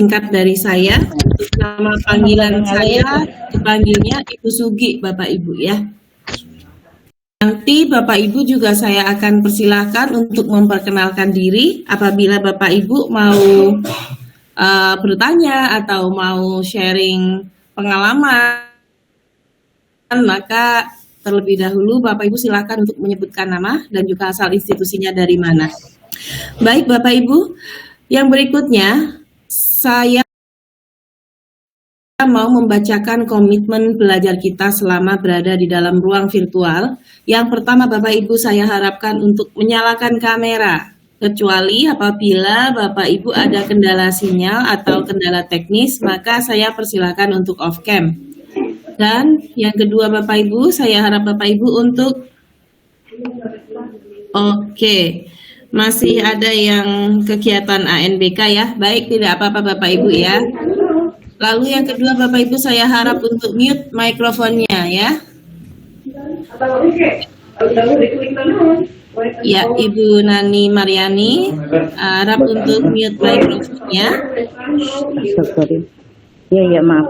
singkat dari saya. Nama panggilan saya dipanggilnya Ibu Sugi, Bapak Ibu ya. Nanti Bapak Ibu juga saya akan persilahkan untuk memperkenalkan diri. Apabila Bapak Ibu mau bertanya atau mau sharing pengalaman, maka terlebih dahulu Bapak Ibu silakan untuk menyebutkan nama dan juga asal institusinya dari mana. Baik Bapak Ibu, yang berikutnya saya mau membacakan komitmen belajar kita selama berada di dalam ruang virtual. Yang pertama Bapak Ibu, saya harapkan untuk menyalakan kamera, kecuali apabila Bapak Ibu ada kendala sinyal atau kendala teknis, maka saya persilakan untuk off cam. Dan yang kedua Bapak Ibu, saya harap Bapak Ibu untuk masih ada yang kegiatan ANBK ya. Baik, tidak apa-apa Bapak Ibu ya. Lalu yang kedua Bapak Ibu, saya harap untuk mute mikrofonnya ya. Ya, Ibu Nani Mariani harap untuk mute mikrofonnya. Ya maaf.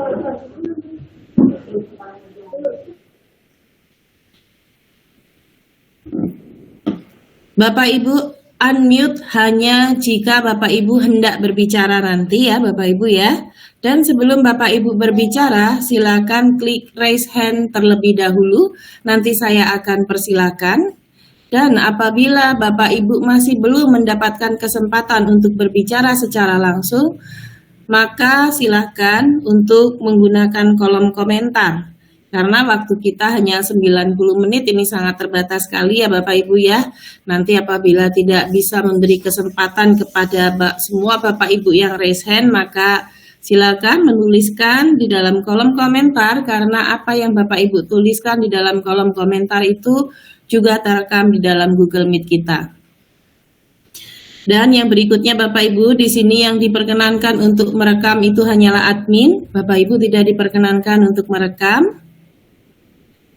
Bapak Ibu unmute hanya jika Bapak Ibu hendak berbicara nanti ya Bapak Ibu ya. Dan sebelum Bapak Ibu berbicara, silakan klik raise hand terlebih dahulu. Nanti saya akan persilakan. Dan apabila Bapak Ibu masih belum mendapatkan kesempatan untuk berbicara secara langsung, maka silakan untuk menggunakan kolom komentar. Karena waktu kita hanya 90 menit, ini sangat terbatas sekali ya Bapak Ibu ya. Nanti apabila tidak bisa memberi kesempatan kepada semua Bapak Ibu yang raise hand, maka silakan menuliskan di dalam kolom komentar, karena apa yang Bapak Ibu tuliskan di dalam kolom komentar itu juga terekam di dalam Google Meet kita. Dan yang berikutnya Bapak Ibu, di sini yang diperkenankan untuk merekam itu hanyalah admin. Bapak Ibu tidak diperkenankan untuk merekam.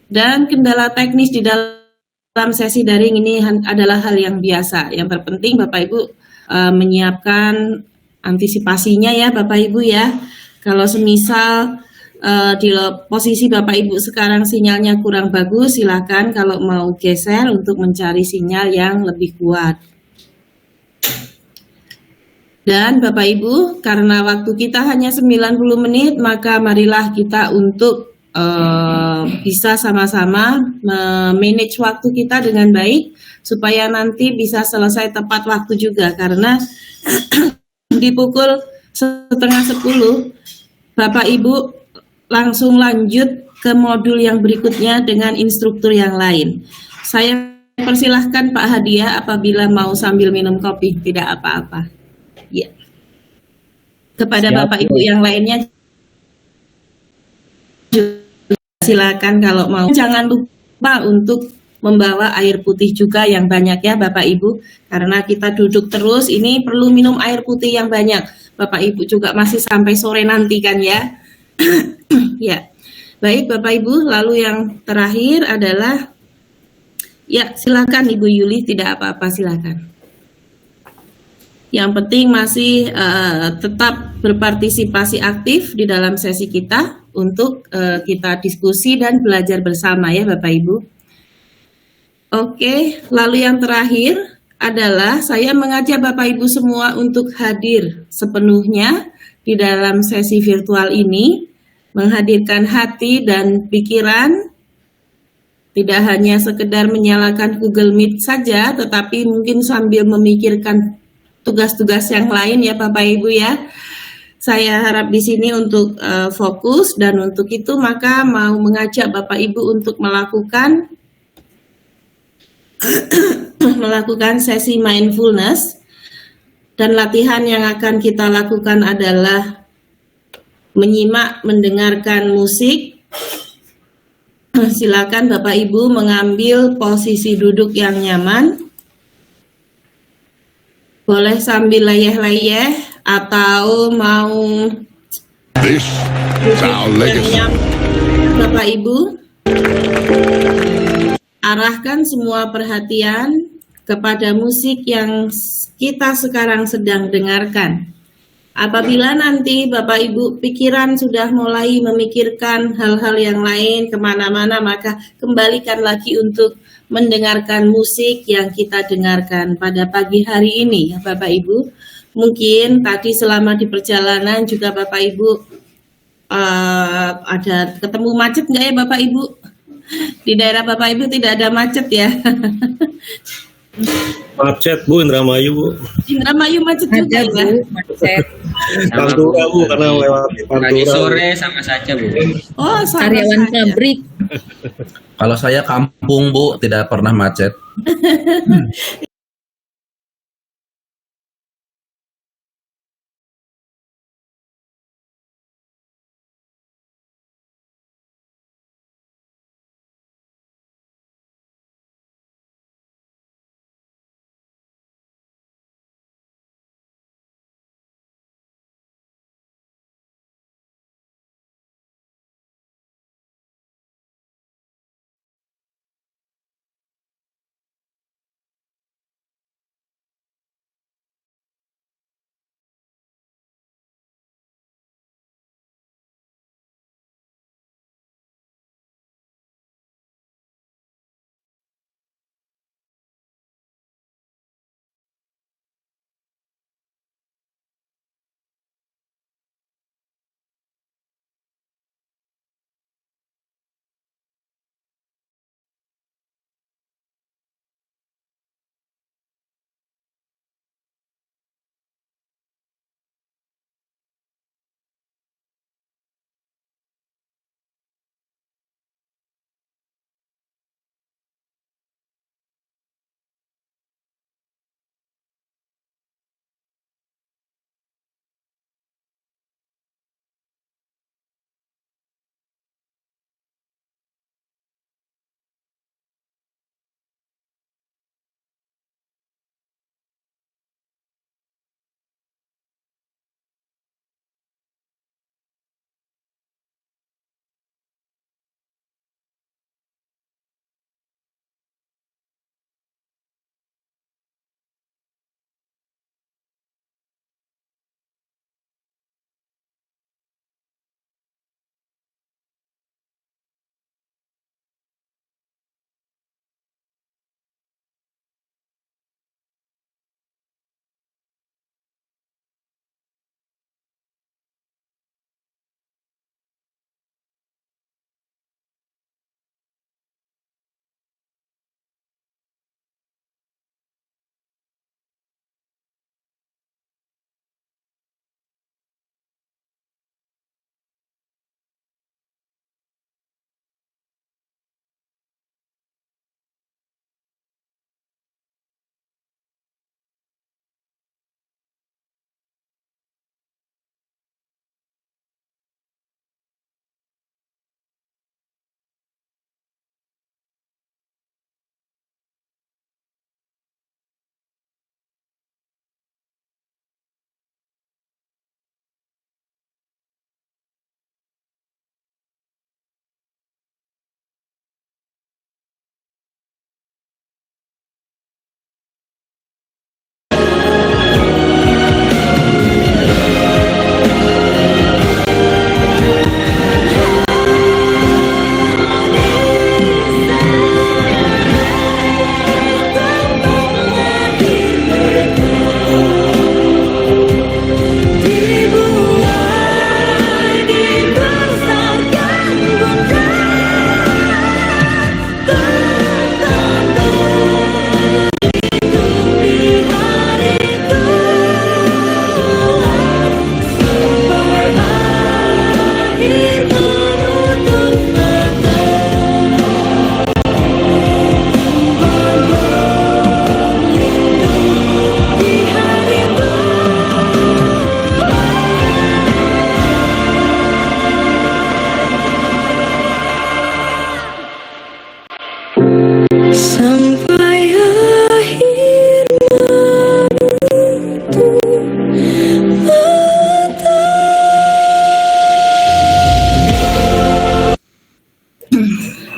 Dan kendala teknis di dalam sesi daring ini adalah hal yang biasa. Yang terpenting Bapak Ibu menyiapkan antisipasinya ya Bapak Ibu ya. Kalau semisal di posisi Bapak Ibu sekarang sinyalnya kurang bagus, silakan kalau mau geser untuk mencari sinyal yang lebih kuat. Dan Bapak Ibu, karena waktu kita hanya 90 menit, maka marilah kita untuk bisa sama-sama manage waktu kita dengan baik, supaya nanti bisa selesai tepat waktu juga, karena di pukul 9:30 Bapak Ibu langsung lanjut ke modul yang berikutnya dengan instruktur yang lain. Saya persilahkan Pak Hadiah apabila mau sambil minum kopi, tidak apa-apa. Ya. Kepada siap, Bapak Ibu yang lainnya silakan kalau mau. Jangan lupa untuk membawa air putih juga yang banyak ya Bapak Ibu, karena kita duduk terus, ini perlu minum air putih yang banyak. Bapak Ibu juga masih sampai sore nanti kan ya. Ya. Baik Bapak Ibu, lalu yang terakhir adalah ya silakan Ibu Yuli, tidak apa-apa silakan. Yang penting masih tetap berpartisipasi aktif di dalam sesi kita untuk kita diskusi dan belajar bersama ya Bapak Ibu. Oke, lalu yang terakhir adalah saya mengajak Bapak Ibu semua untuk hadir sepenuhnya di dalam sesi virtual ini, menghadirkan hati dan pikiran, tidak hanya sekedar menyalakan Google Meet saja, tetapi mungkin sambil memikirkan tugas-tugas yang lain ya Bapak Ibu ya. Saya harap di sini untuk fokus, dan untuk itu maka mau mengajak Bapak Ibu untuk melakukan sesi mindfulness, dan latihan yang akan kita lakukan adalah menyimak, mendengarkan musik. Silakan Bapak Ibu mengambil posisi duduk yang nyaman. Boleh sambil layeh-layeh atau mau Bapak Ibu arahkan semua perhatian kepada musik yang kita sekarang sedang dengarkan. Apabila nanti Bapak Ibu pikiran sudah mulai memikirkan hal-hal yang lain kemana-mana, maka kembalikan lagi untuk mendengarkan musik yang kita dengarkan pada pagi hari ini ya Bapak Ibu. Mungkin tadi selama di perjalanan juga Bapak Ibu ada ketemu macet nggak ya Bapak Ibu? Di daerah Bapak Ibu tidak ada macet ya? Macet Bu, Indramayu Bu. Indramayu macet juga Ada ya? Bu, macet. Pantura Bu, karena melewati Pagi Pantura. sore sama saja Bu. Oh, sama Karyawan saja. pabrik. Kalau saya kampung Bu, tidak pernah macet.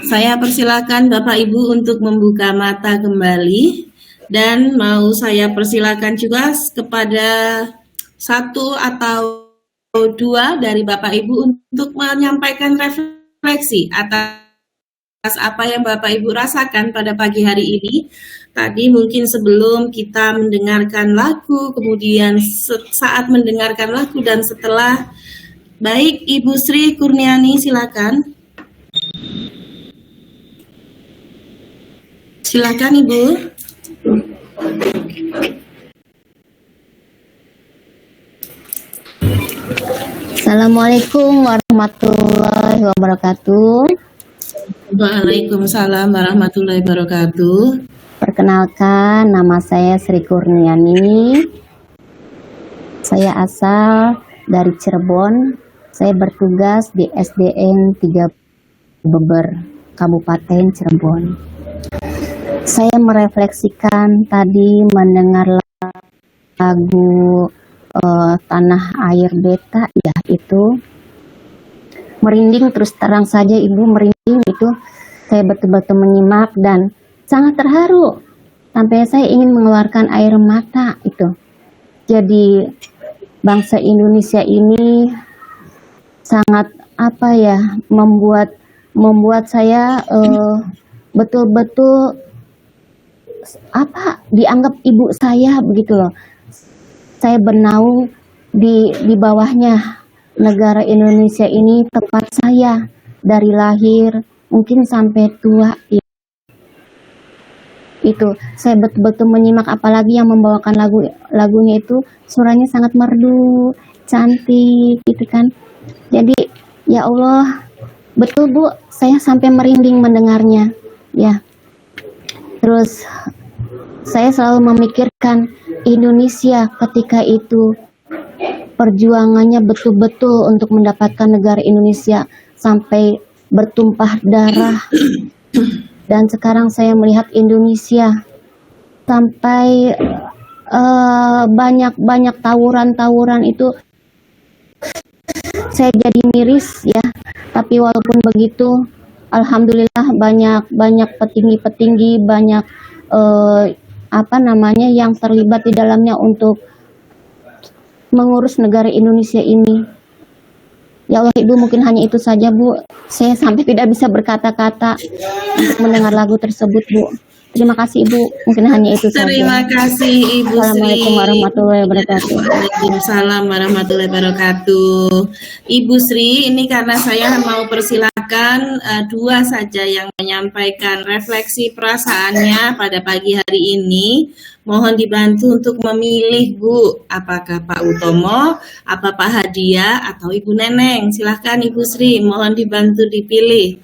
Saya persilakan Bapak Ibu untuk membuka mata kembali dan mau saya persilakan juga kepada satu atau dua dari Bapak Ibu untuk menyampaikan refleksi atas apa yang Bapak Ibu rasakan pada pagi hari ini. Tadi mungkin sebelum kita mendengarkan lagu, kemudian saat mendengarkan lagu dan setelah. Baik, Ibu Sri Kurniani, silakan. Silakan, Ibu. Assalamualaikum warahmatullahi wabarakatuh. Waalaikumsalam warahmatullahi wabarakatuh. Perkenalkan, nama saya Sri Kurniani. Saya asal dari Cirebon. Saya bertugas di SDN 3 Beber, Kabupaten Cirebon. Saya merefleksikan tadi mendengar lagu Tanah Air Beta, ya itu merinding, terus terang saja Ibu, merinding itu. Saya betul-betul menyimak dan sangat terharu sampai saya ingin mengeluarkan air mata itu. Jadi bangsa Indonesia ini sangat membuat saya betul-betul dianggap ibu saya begitu loh. Saya bernaung di bawahnya. Negara Indonesia ini tempat saya dari lahir mungkin sampai tua. Itu saya betul-betul menyimak, apalagi yang membawakan lagunya itu suaranya sangat merdu, cantik gitu kan. Jadi ya Allah, betul Bu, saya sampai merinding mendengarnya ya. Terus saya selalu memikirkan Indonesia ketika itu perjuangannya betul-betul untuk mendapatkan negara Indonesia sampai bertumpah darah. Dan sekarang saya melihat Indonesia sampai banyak tawuran itu, saya jadi miris ya. Tapi walaupun begitu, alhamdulillah banyak petinggi-petinggi, banyak yang terlibat di dalamnya untuk mengurus negara Indonesia ini. Ya Allah Ibu, mungkin hanya itu saja Bu. Saya sampai tidak bisa berkata-kata untuk mendengar lagu tersebut Bu. Terima kasih Ibu, mungkin hanya itu saja. Terima kasih Ibu Sri. Assalamualaikum warahmatullahi wabarakatuh. Waalaikumsalam warahmatullahi wabarakatuh. Ibu Sri, ini karena saya mau persilakan dua saja yang menyampaikan refleksi perasaannya pada pagi hari ini. Mohon dibantu untuk memilih Bu, apakah Pak Utomo, apa Pak Hadia, atau Ibu Neneng. Silahkan Ibu Sri, mohon dibantu dipilih.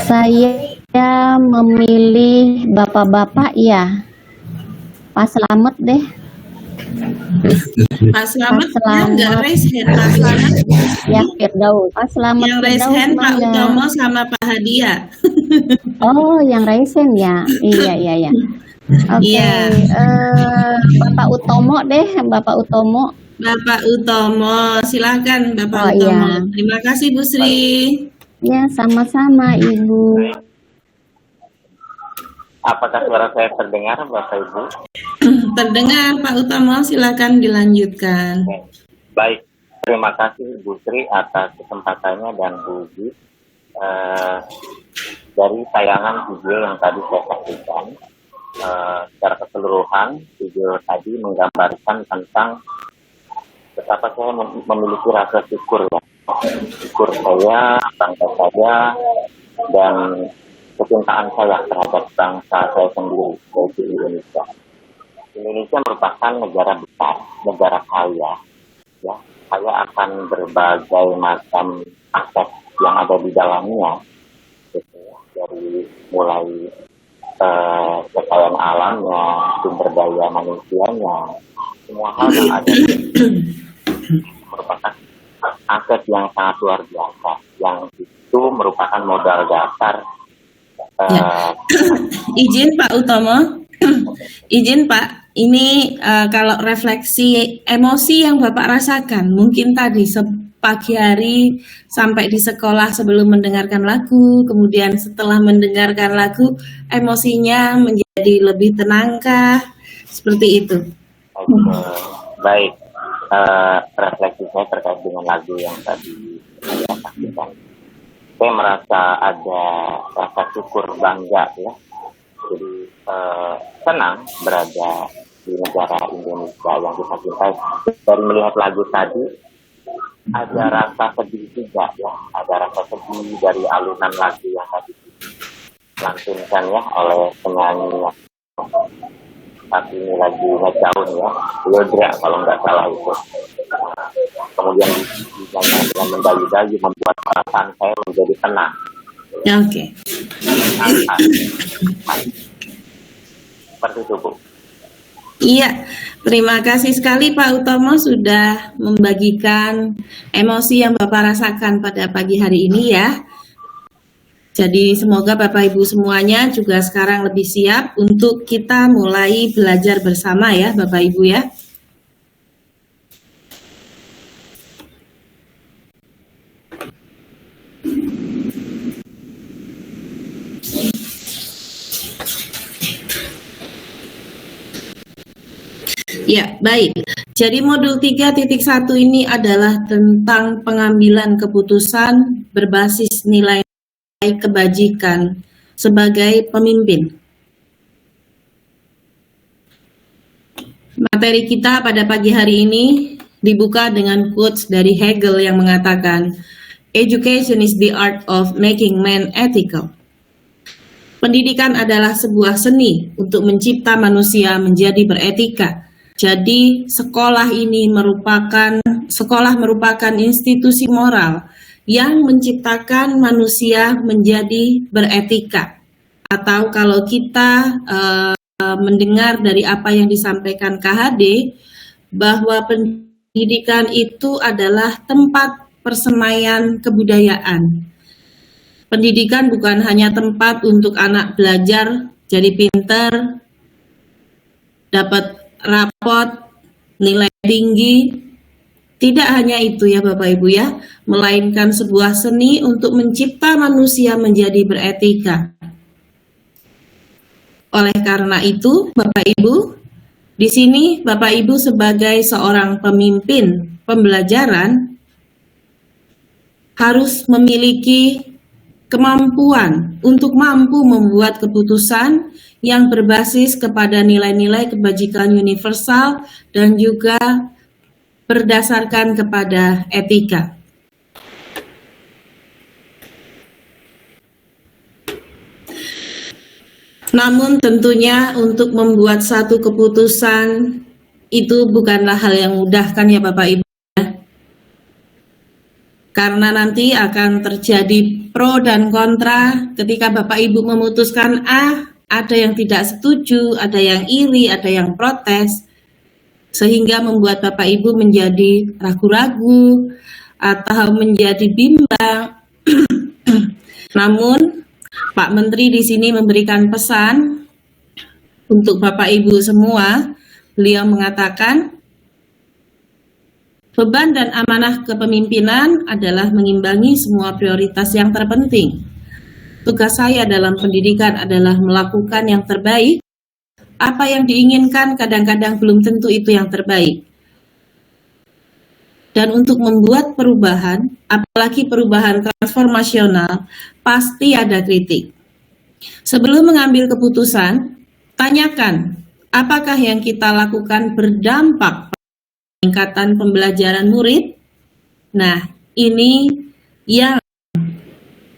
Saya memilih bapak-bapak ya, Pak Slamet deh. Pak Slamet, Pak Slamet. nggak raise hand Pak Slamet. Ya Firdaus. Pak Slamet. Yang raise hand Pak Utomo sama Pak Hadia. Oh, yang raise hand ya. Iya. Oke. Iya. Bapak Utomo deh, Bapak Utomo. Bapak Utomo, silakan Bapak Utomo. Iya. Terima kasih Bu Sri. Ya, sama-sama Ibu. Apakah suara saya terdengar, Bapak Ibu? Terdengar Pak Utomo, silakan dilanjutkan. Baik, terima kasih Bu Sri atas kesempatannya dan Bu Uji. Dari tayangan video yang tadi saya saksikan, secara keseluruhan video tadi menggambarkan tentang betapa saya memiliki rasa syukur ya. Syukur saya, bangga saya, dan kecintaan saya terhadap bangsa saya sendiri, yaitu Indonesia. Indonesia merupakan negara besar, negara kaya. Ya, kaya akan berbagai macam aset yang ada di dalamnya, gitu ya. Dari mulai kekayaan alamnya, sumber daya manusianya, semua hal yang ada merupakan aset yang sangat luar biasa, yang itu merupakan modal dasar. Izin Pak Utomo, izin Pak, ini kalau refleksi emosi yang Bapak rasakan, mungkin tadi pagi hari sampai di sekolah sebelum mendengarkan lagu, kemudian setelah mendengarkan lagu, emosinya menjadi lebih tenangkah? Seperti itu. Baik, refleksi saya terkait dengan lagu yang tadi saya saksikan. Saya merasa ada rasa syukur, bangga ya. Jadi senang berada di negara Indonesia yang kita cintai. Dari melihat lagu tadi, ada rasa sedih juga ya. Ada rasa sedih dari alunan lagu yang tadi dilantunkan ya oleh penyanyi. Tapi ini lagi ngejaun ya, Yodra kalau nggak salah itu. Kemudian dinyanyikan dengan mendayu-dayu membuat perasaan saya menjadi tenang. Oke. Seperti itu, Bu. Iya, terima kasih sekali Pak Utomo sudah membagikan emosi yang Bapak rasakan pada pagi hari ini ya. Jadi semoga Bapak Ibu semuanya juga sekarang lebih siap untuk kita mulai belajar bersama ya Bapak Ibu ya. Ya, baik. Jadi modul 3.1 ini adalah tentang pengambilan keputusan berbasis nilai kebajikan sebagai pemimpin. Materi kita pada pagi hari ini dibuka dengan quotes dari Hegel yang mengatakan, "Education is the art of making men ethical." Pendidikan adalah sebuah seni untuk mencipta manusia menjadi beretika. Jadi sekolah merupakan institusi moral yang menciptakan manusia menjadi beretika. Atau kalau kita mendengar dari apa yang disampaikan KHD, bahwa pendidikan itu adalah tempat persemaian kebudayaan. Pendidikan bukan hanya tempat untuk anak belajar jadi pinter, dapat rapot, nilai tinggi. Tidak hanya itu ya Bapak Ibu ya, melainkan sebuah seni untuk mencipta manusia menjadi beretika. Oleh karena itu, Bapak Ibu, di sini Bapak Ibu sebagai seorang pemimpin pembelajaran harus memiliki kemampuan untuk mampu membuat keputusan yang berbasis kepada nilai-nilai kebajikan universal dan juga berdasarkan kepada etika. Namun tentunya untuk membuat satu keputusan itu bukanlah hal yang mudah kan ya Bapak Ibu ya? Karena nanti akan terjadi pro dan kontra ketika Bapak Ibu memutuskan A, ada yang tidak setuju, ada yang iri, ada yang protes, sehingga membuat Bapak Ibu menjadi ragu-ragu atau menjadi bimbang. Namun Pak Menteri di sini memberikan pesan untuk Bapak Ibu semua. Beliau mengatakan, beban dan amanah kepemimpinan adalah mengimbangi semua prioritas yang terpenting. Tugas saya dalam pendidikan adalah melakukan yang terbaik. Apa yang diinginkan kadang-kadang belum tentu itu yang terbaik. Dan untuk membuat perubahan, apalagi perubahan transformasional, pasti ada kritik. Sebelum mengambil keputusan, tanyakan apakah yang kita lakukan berdampak pada peningkatan pembelajaran murid. Nah, ini yang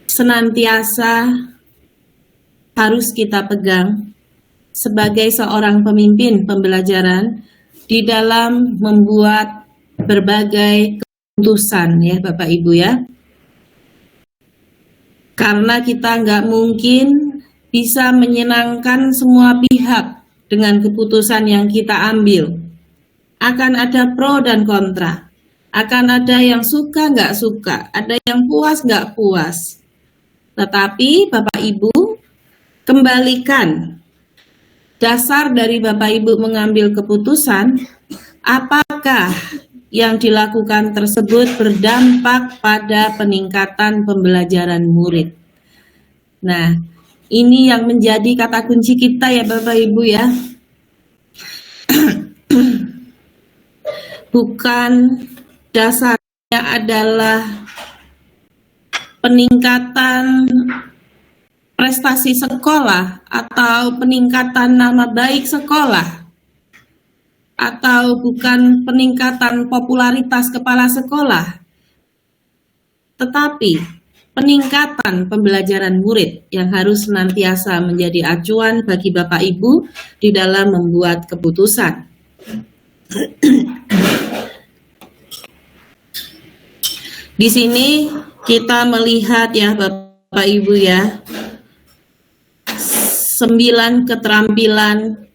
senantiasa harus kita pegang sebagai seorang pemimpin pembelajaran di dalam membuat berbagai keputusan ya Bapak Ibu ya. Karena kita nggak mungkin bisa menyenangkan semua pihak dengan keputusan yang kita ambil. Akan ada pro dan kontra. Akan ada yang suka nggak suka, ada yang puas nggak puas. Tetapi Bapak Ibu, kembalikan dasar dari Bapak Ibu mengambil keputusan, apakah yang dilakukan tersebut berdampak pada peningkatan pembelajaran murid. Nah, ini yang menjadi kata kunci kita ya Bapak Ibu ya. bukan dasarnya adalah peningkatan prestasi sekolah atau peningkatan nama baik sekolah, atau bukan peningkatan popularitas kepala sekolah, tetapi peningkatan pembelajaran murid yang harus senantiasa menjadi acuan bagi Bapak Ibu di dalam membuat keputusan. Di sini kita melihat ya Bapak Ibu ya, 9 keterampilan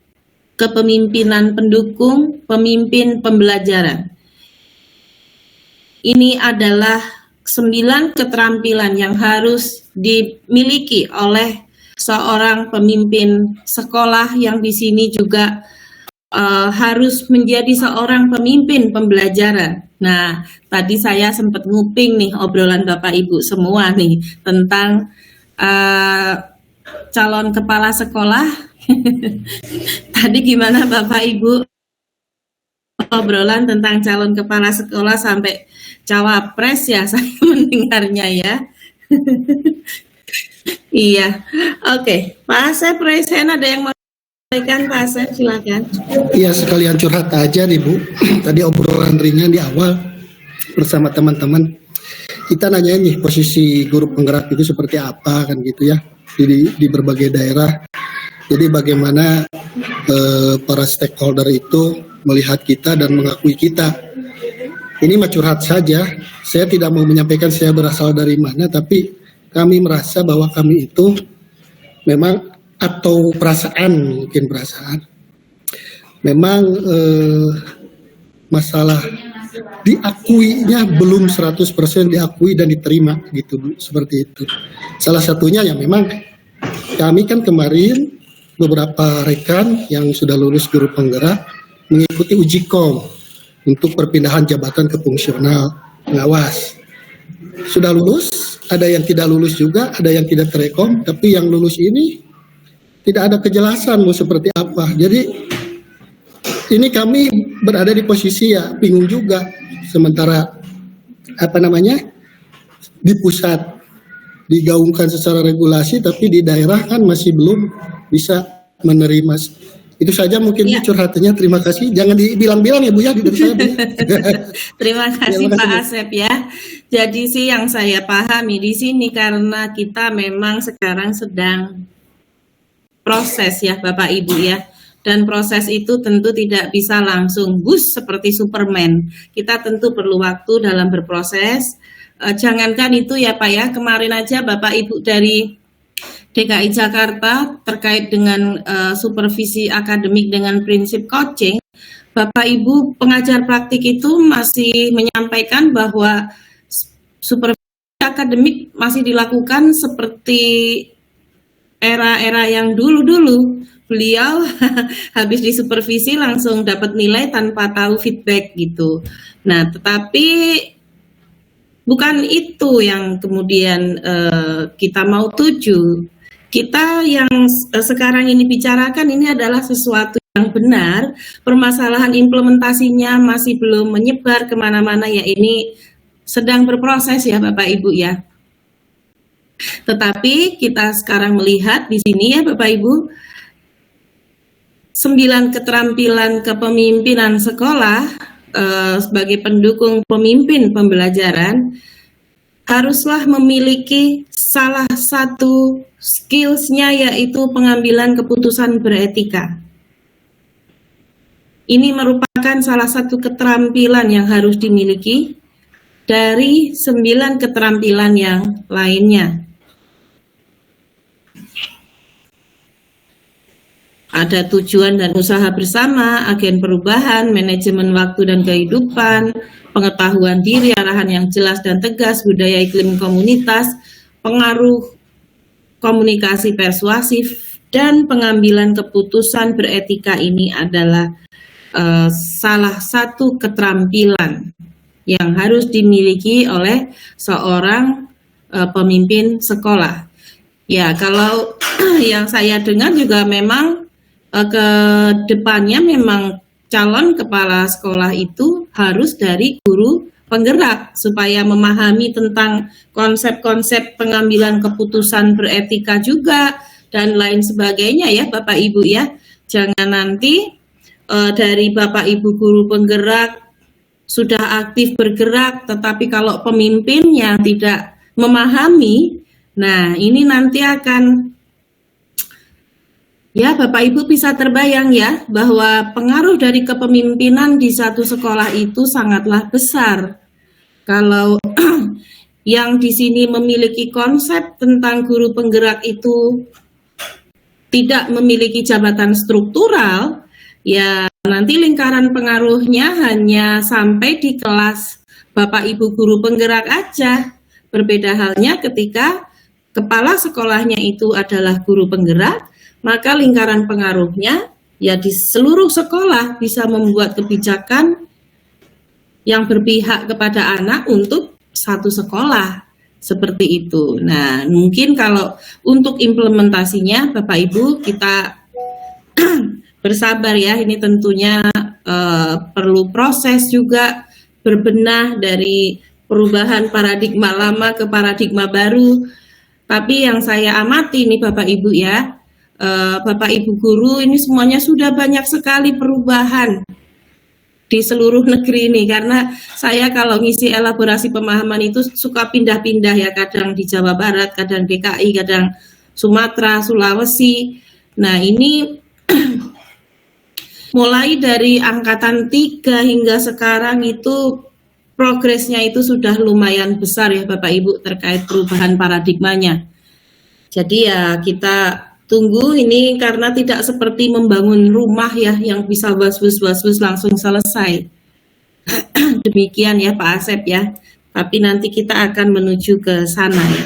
kepemimpinan pendukung pemimpin pembelajaran. Ini adalah 9 keterampilan yang harus dimiliki oleh seorang pemimpin sekolah yang di sini juga harus menjadi seorang pemimpin pembelajaran. Nah, tadi saya sempat nguping nih obrolan Bapak Ibu semua nih tentang calon kepala sekolah. Tadi gimana Bapak Ibu obrolan tentang calon kepala sekolah sampai cawapres ya saya mendengarnya ya. Iya, oke. Pak Asep Resen ada yang mau sampaikan, Pak Asep silakan. Iya, sekalian curhat aja nih Bu. Tadi obrolan ringan di awal bersama teman-teman. Kita nanya nih posisi guru penggerak itu seperti apa kan gitu ya di berbagai daerah. Jadi bagaimana para stakeholder itu melihat kita dan mengakui kita. Ini mah curhat saja. Saya tidak mau menyampaikan saya berasal dari mana, tapi kami merasa bahwa kami itu memang atau perasaan, mungkin perasaan. Memang masalah diakuinya belum 100% diakui dan diterima gitu Bu, seperti itu. Salah satunya yang memang kami kan kemarin beberapa rekan yang sudah lulus guru penggerak mengikuti uji kom untuk perpindahan jabatan ke fungsional pengawas. Sudah lulus, ada yang tidak lulus juga, ada yang tidak terekom, tapi yang lulus ini tidak ada kejelasan mau seperti apa. Jadi ini kami berada di posisi ya bingung juga. Sementara di pusat digaungkan secara regulasi, tapi di daerah kan masih belum bisa menerima. Itu saja mungkin Ya. curhatannya. Terima kasih. Jangan dibilang-bilang ya Bu ya dari saya. Bu. Terima kasih Terima Pak kasih, Bu. Asep ya. Jadi sih yang saya pahami di sini karena kita memang sekarang sedang proses ya Bapak Ibu ya. Dan proses itu tentu tidak bisa langsung bus seperti Superman. Kita tentu perlu waktu dalam berproses. Jangankan itu ya Pak ya, kemarin aja Bapak Ibu dari DKI Jakarta terkait dengan supervisi akademik dengan prinsip coaching, Bapak Ibu pengajar praktik itu masih menyampaikan bahwa supervisi akademik masih dilakukan seperti era-era yang dulu-dulu. Beliau habis disupervisi langsung dapat nilai tanpa tahu feedback gitu. Nah, tetapi bukan itu yang kemudian kita mau tuju. Kita yang sekarang ini bicarakan ini adalah sesuatu yang benar. Permasalahan implementasinya masih belum menyebar kemana-mana ya, ini sedang berproses ya Bapak Ibu ya. Tetapi kita sekarang melihat di sini ya Bapak Ibu, 9 keterampilan kepemimpinan sekolah sebagai pendukung pemimpin pembelajaran haruslah memiliki salah satu skills-nya yaitu pengambilan keputusan beretika. Ini merupakan salah satu keterampilan yang harus dimiliki dari 9 keterampilan yang lainnya. Ada tujuan dan usaha bersama, agen perubahan, manajemen waktu dan kehidupan, pengetahuan diri, arahan yang jelas dan tegas, budaya iklim komunitas, pengaruh komunikasi persuasif, dan pengambilan keputusan beretika ini adalah salah satu keterampilan yang harus dimiliki oleh seorang pemimpin sekolah. Ya, kalau yang saya dengar juga memang ke depannya memang calon kepala sekolah itu harus dari guru penggerak supaya memahami tentang konsep-konsep pengambilan keputusan beretika juga dan lain sebagainya ya Bapak Ibu ya. Jangan nanti dari Bapak Ibu guru penggerak sudah aktif bergerak tetapi kalau pemimpinnya tidak memahami, nah ini nanti akan ya, Bapak Ibu bisa terbayang ya bahwa pengaruh dari kepemimpinan di satu sekolah itu sangatlah besar. Kalau yang di sini memiliki konsep tentang guru penggerak itu tidak memiliki jabatan struktural, ya nanti lingkaran pengaruhnya hanya sampai di kelas Bapak Ibu guru penggerak aja. Berbeda halnya ketika kepala sekolahnya itu adalah guru penggerak, maka lingkaran pengaruhnya ya di seluruh sekolah bisa membuat kebijakan yang berpihak kepada anak untuk satu sekolah seperti itu. Nah, mungkin kalau untuk implementasinya Bapak Ibu kita bersabar ya, ini tentunya perlu proses juga berbenah dari perubahan paradigma lama ke paradigma baru. Tapi yang saya amati nih Bapak Ibu ya, Bapak Ibu guru ini semuanya sudah banyak sekali perubahan di seluruh negeri ini, karena saya kalau ngisi elaborasi pemahaman itu suka pindah-pindah ya, kadang di Jawa Barat, kadang DKI, kadang Sumatera, Sulawesi. Nah ini mulai dari angkatan 3 hingga sekarang itu progresnya itu sudah lumayan besar ya Bapak Ibu terkait perubahan paradigmanya. Jadi ya kita tunggu ini karena tidak seperti membangun rumah ya yang bisa was-was langsung selesai. Demikian ya Pak Asep ya. Tapi nanti kita akan menuju ke sana ya.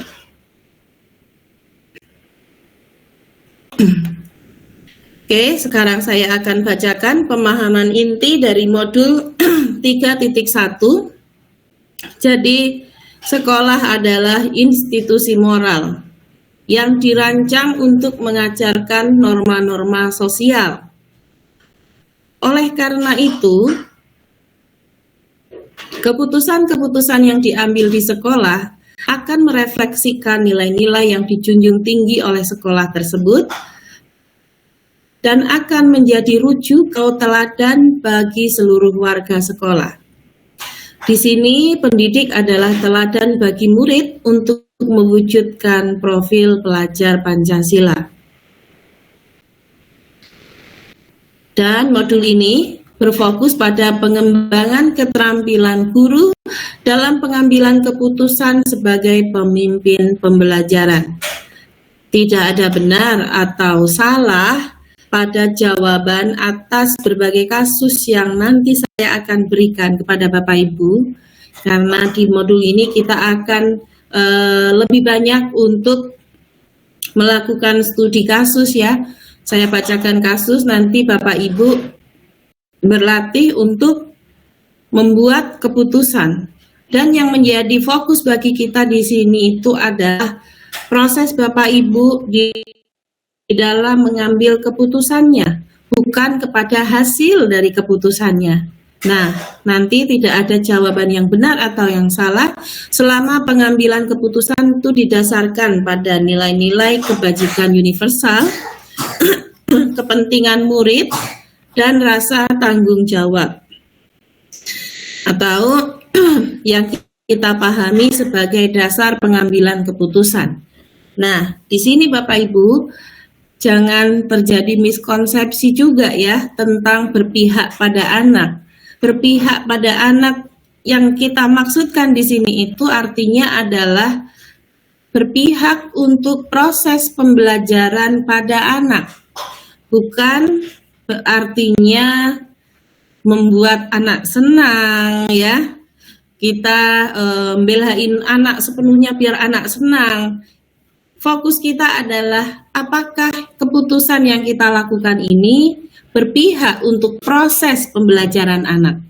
Oke, sekarang saya akan bacakan pemahaman inti dari modul 3.1. Jadi, sekolah adalah institusi moral yang dirancang untuk mengajarkan norma-norma sosial. Oleh karena itu, keputusan-keputusan yang diambil di sekolah akan merefleksikan nilai-nilai yang dijunjung tinggi oleh sekolah tersebut dan akan menjadi rujuk teladan bagi seluruh warga sekolah. Di sini pendidik adalah teladan bagi murid untuk mewujudkan profil pelajar Pancasila. Dan modul ini berfokus pada pengembangan keterampilan guru dalam pengambilan keputusan sebagai pemimpin pembelajaran. Tidak ada benar atau salah pada jawaban atas berbagai kasus yang nanti saya akan berikan kepada Bapak Ibu, karena di modul ini kita akan lebih banyak untuk melakukan studi kasus ya. Saya bacakan kasus, nanti Bapak Ibu berlatih untuk membuat keputusan. Dan yang menjadi fokus bagi kita di sini itu adalah proses Bapak Ibu di dalam mengambil keputusannya, bukan kepada hasil dari keputusannya. Nah, nanti tidak ada jawaban yang benar atau yang salah selama pengambilan keputusan itu didasarkan pada nilai-nilai kebajikan universal, kepentingan murid, dan rasa tanggung jawab. Atau yang kita pahami sebagai dasar pengambilan keputusan. Nah, di sini Bapak Ibu, jangan terjadi miskonsepsi juga ya tentang berpihak pada anak. Berpihak pada anak yang kita maksudkan di sini itu artinya adalah berpihak untuk proses pembelajaran pada anak. Bukan artinya membuat anak senang ya. Kita belain anak sepenuhnya biar anak senang. Fokus kita adalah apakah keputusan yang kita lakukan ini berpihak untuk proses pembelajaran anak.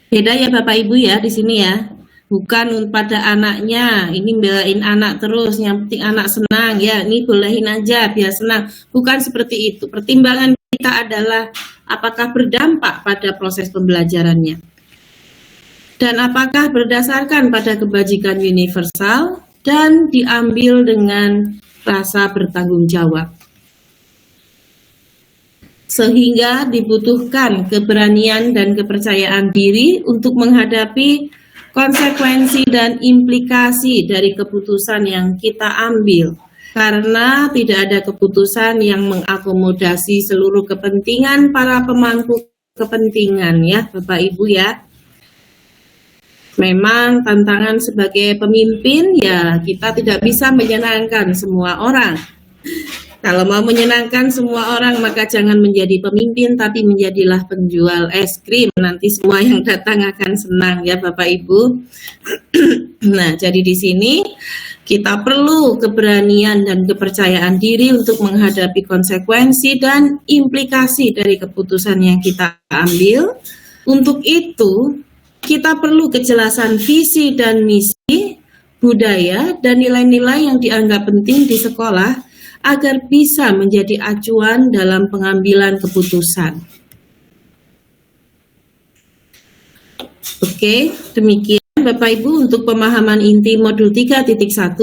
Beda ya Bapak Ibu ya di sini ya. Bukan pada anaknya, ini belain anak terus, yang penting anak senang ya, ini bolehin aja biar senang. Bukan seperti itu. Pertimbangan kita adalah apakah berdampak pada proses pembelajarannya. Dan apakah berdasarkan pada kebajikan universal dan diambil dengan rasa bertanggung jawab. Sehingga dibutuhkan keberanian dan kepercayaan diri untuk menghadapi konsekuensi dan implikasi dari keputusan yang kita ambil. Karena tidak ada keputusan yang mengakomodasi seluruh kepentingan para pemangku kepentingan ya Bapak Ibu ya. Memang tantangan sebagai pemimpin ya kita tidak bisa menyenangkan semua orang. Kalau mau menyenangkan semua orang maka jangan menjadi pemimpin tapi menjadilah penjual es krim. Nanti semua yang datang akan senang ya Bapak Ibu. Nah, jadi di sini kita perlu keberanian dan kepercayaan diri untuk menghadapi konsekuensi dan implikasi dari keputusan yang kita ambil. Untuk itu kita perlu kejelasan visi dan misi, budaya, dan nilai-nilai yang dianggap penting di sekolah agar bisa menjadi acuan dalam pengambilan keputusan. Oke, demikian Bapak Ibu untuk pemahaman inti modul 3.1.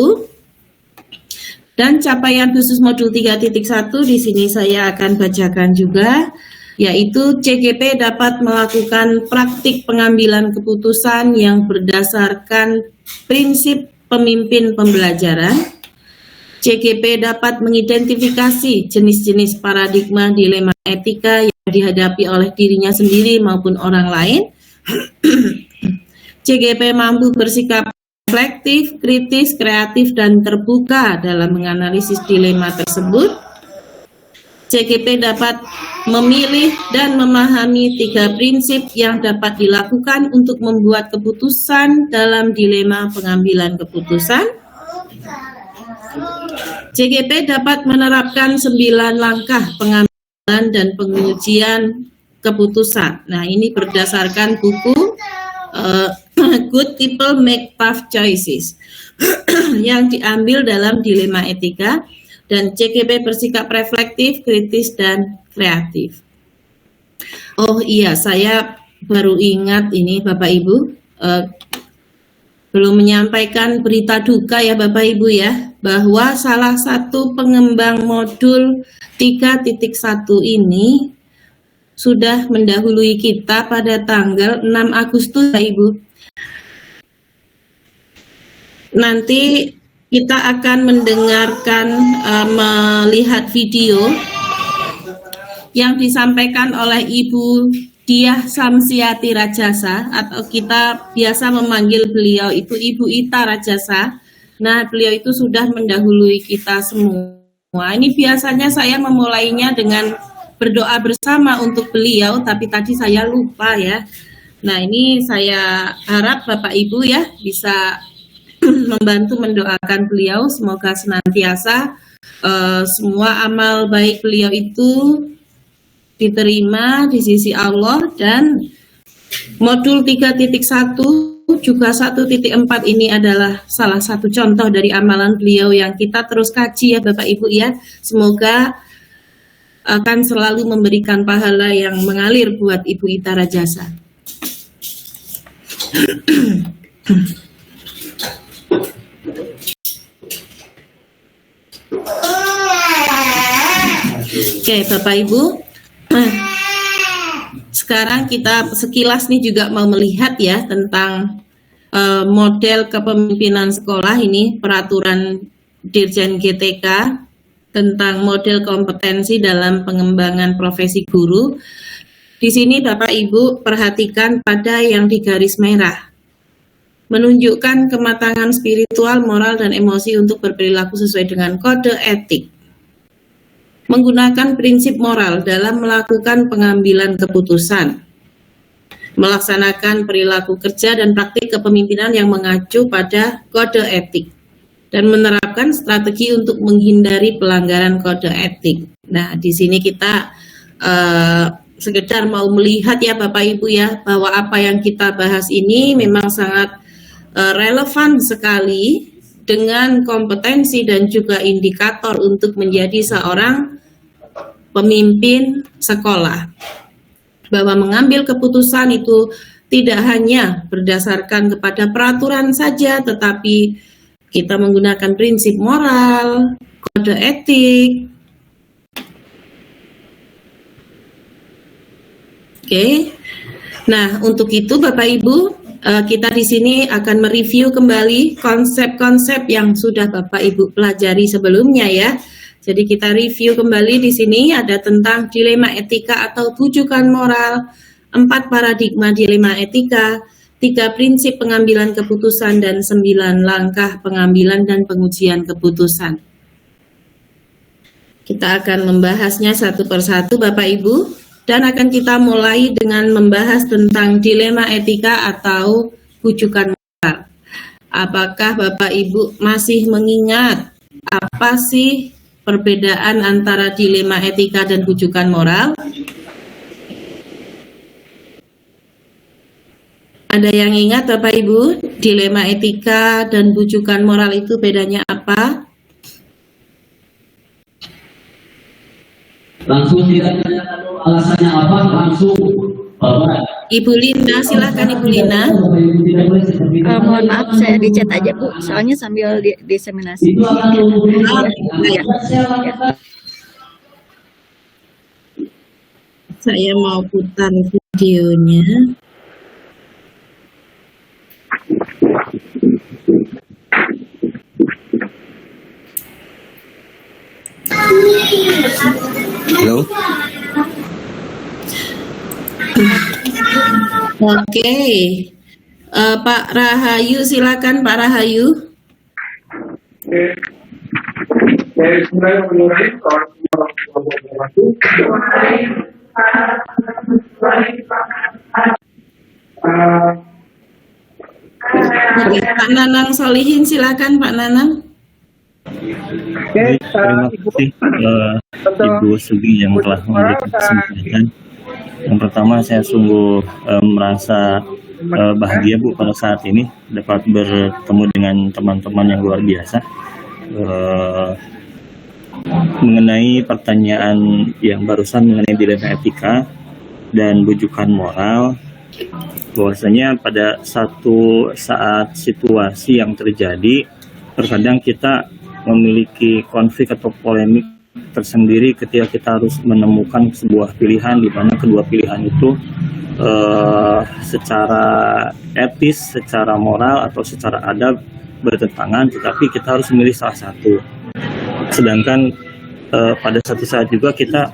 Dan capaian khusus modul 3.1 di sini saya akan bacakan juga, yaitu CGP dapat melakukan praktik pengambilan keputusan yang berdasarkan prinsip pemimpin pembelajaran. CGP dapat mengidentifikasi jenis-jenis paradigma dilema etika yang dihadapi oleh dirinya sendiri maupun orang lain. CGP mampu bersikap reflektif, kritis, kreatif, dan terbuka dalam menganalisis dilema tersebut. CGP dapat memilih dan memahami 3 prinsip yang dapat dilakukan untuk membuat keputusan dalam dilema pengambilan keputusan. CGP dapat menerapkan 9 langkah pengambilan dan pengujian keputusan. Nah, ini berdasarkan buku Good People Make Tough Choices yang diambil dalam dilema etika. Dan CGP bersikap reflektif, kritis, dan kreatif. Oh iya, saya baru ingat ini Bapak Ibu, belum menyampaikan berita duka ya Bapak Ibu ya, bahwa salah satu pengembang modul 3.1 ini sudah mendahului kita pada tanggal 6 Agustus Bapak Ibu. Nanti kita akan mendengarkan, melihat video yang disampaikan oleh Ibu Diah Samsiati Rajasa, atau kita biasa memanggil beliau itu Ibu Ita Rajasa. Nah, beliau itu sudah mendahului kita semua. Ini biasanya saya memulainya dengan berdoa bersama untuk beliau, tapi tadi saya lupa ya. Nah, ini saya harap Bapak Ibu ya bisa membantu mendoakan beliau, semoga senantiasa semua amal baik beliau itu diterima di sisi Allah. Dan modul 3.1 juga 1.4 ini adalah salah satu contoh dari amalan beliau yang kita terus kaji ya Bapak Ibu ya. Semoga akan selalu memberikan pahala yang mengalir buat Ibu Ita Rajasa. Oke Bapak Ibu, sekarang kita sekilas nih juga mau melihat ya tentang model kepemimpinan sekolah ini, peraturan Dirjen GTK tentang model kompetensi dalam pengembangan profesi guru. Di sini Bapak Ibu perhatikan pada yang di garis merah, menunjukkan kematangan spiritual, moral, dan emosi untuk berperilaku sesuai dengan kode etik. Menggunakan prinsip moral dalam melakukan pengambilan keputusan, melaksanakan perilaku kerja dan praktik kepemimpinan yang mengacu pada kode etik, dan menerapkan strategi untuk menghindari pelanggaran kode etik. Nah, di sini kita sekedar mau melihat ya Bapak Ibu ya, bahwa apa yang kita bahas ini memang sangat relevan sekali dengan kompetensi dan juga indikator untuk menjadi seorang pemimpin sekolah. Bahwa mengambil keputusan itu tidak hanya berdasarkan kepada peraturan saja, tetapi kita menggunakan prinsip moral, kode etik. Oke. Nah, untuk itu Bapak Ibu, kita di sini akan mereview kembali konsep-konsep yang sudah Bapak Ibu pelajari sebelumnya ya. Jadi kita review kembali di sini ada tentang dilema etika atau bujukan moral, 4 paradigma dilema etika, 3 prinsip pengambilan keputusan, dan 9 langkah pengambilan dan pengujian keputusan. Kita akan membahasnya satu persatu Bapak Ibu, dan akan kita mulai dengan membahas tentang dilema etika atau bujukan moral. Apakah Bapak Ibu masih mengingat apa sih perbedaan antara dilema etika dan bujukan moral? Ada yang ingat Bapak Ibu, dilema etika dan bujukan moral itu bedanya apa? Langsung tidak tanyakan dulu alasannya apa, langsung bahwa Ibu Linda, silakan Ibu Lina. Mohon maaf, saya di chat aja Bu, soalnya sambil diseminasi. itu akan memberikan Ya. Saya mau putar videonya. Halo. Oke, Pak Rahayu, silakan Pak Rahayu. Oke, Pak Nanang Solihin, silakan Pak Nanang. Baik, terima kasih Ibu Sugi yang telah memberikan kesempatan. Yang pertama saya sungguh merasa bahagia Bu pada saat ini dapat bertemu dengan teman-teman yang luar biasa mengenai pertanyaan yang barusan mengenai dilema etika dan bujukan moral. Bahwasanya pada satu saat situasi yang terjadi, terkadang kita memiliki konflik atau polemik tersendiri ketika kita harus menemukan sebuah pilihan di mana kedua pilihan itu secara etis, secara moral atau secara adab bertentangan, tetapi kita harus memilih salah satu. Sedangkan pada satu saat juga kita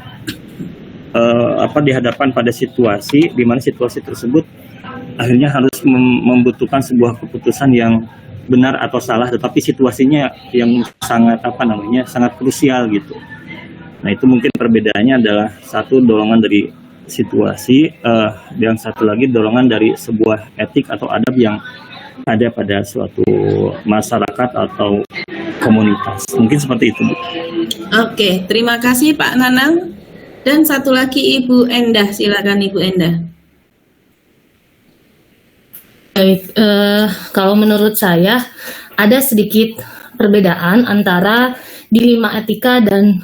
dihadapkan pada situasi di mana situasi tersebut akhirnya harus membutuhkan sebuah keputusan yang benar atau salah, tetapi situasinya yang sangat sangat krusial gitu. Nah, itu mungkin perbedaannya adalah satu dorongan dari situasi, yang satu lagi dorongan dari sebuah etik atau adab yang ada pada suatu masyarakat atau komunitas. Mungkin seperti itu, Bu. Oke, terima kasih Pak Nanang. Dan satu lagi Ibu Endah, silakan Ibu Endah. Baik, kalau menurut saya ada sedikit perbedaan antara dilema etika dan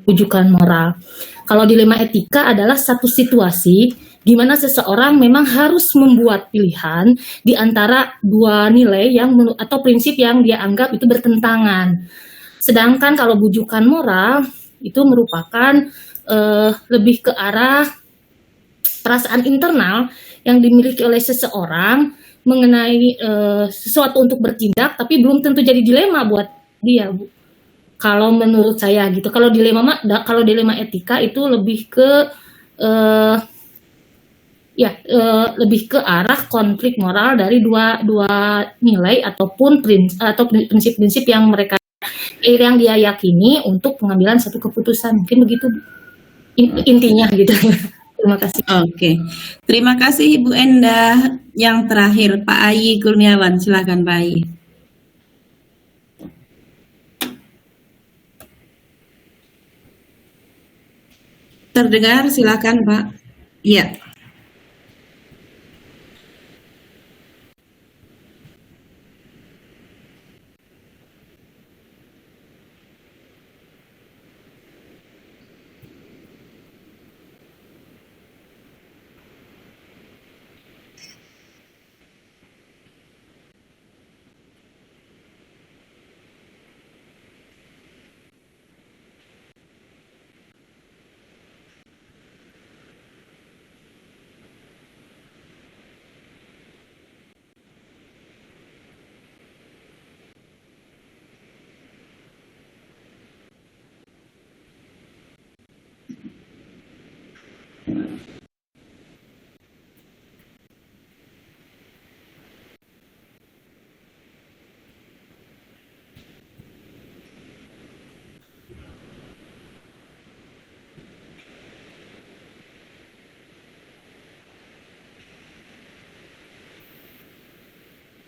bujukan moral. Kalau dilema etika adalah satu situasi di mana seseorang memang harus membuat pilihan di antara dua nilai atau prinsip yang dia anggap itu bertentangan. Sedangkan kalau bujukan moral itu merupakan lebih ke arah perasaan internal yang dimiliki oleh seseorang mengenai sesuatu untuk bertindak, tapi belum tentu jadi dilema buat dia, Bu. Kalau menurut saya gitu. Kalau dilema etika itu lebih ke lebih ke arah konflik moral dari dua nilai ataupun prinsip-prinsip yang dia yakini untuk pengambilan satu keputusan. Mungkin begitu intinya gitu. Terima kasih. Oke, terima kasih Ibu Endah. Yang terakhir Pak Ayi Kurniawan, silakan Pak Ayi. Terdengar, silakan Pak. Iya.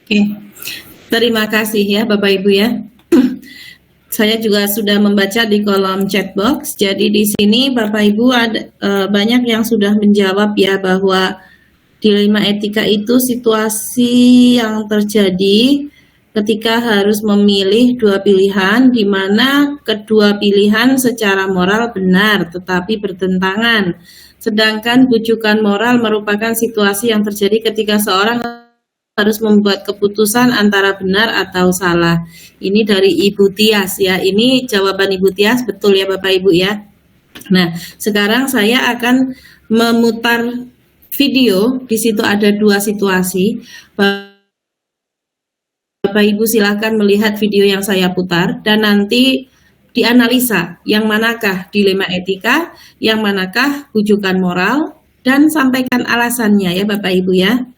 Oke, terima kasih ya Bapak Ibu ya. Saya juga sudah membaca di kolom chat box. Jadi di sini Bapak Ibu ada banyak yang sudah menjawab ya bahwa dilema etika itu situasi yang terjadi ketika harus memilih dua pilihan di mana kedua pilihan secara moral benar tetapi bertentangan. Sedangkan bujukan moral merupakan situasi yang terjadi ketika seorang harus membuat keputusan antara benar atau salah. Ini dari Ibu Tias ya. Ini jawaban Ibu Tias, betul ya Bapak Ibu ya. Nah, sekarang saya akan memutar video. Di situ ada dua situasi. Bapak Ibu silakan melihat video yang saya putar dan nanti dianalisa yang manakah dilema etika, yang manakah bujukan moral, dan sampaikan alasannya ya Bapak Ibu ya.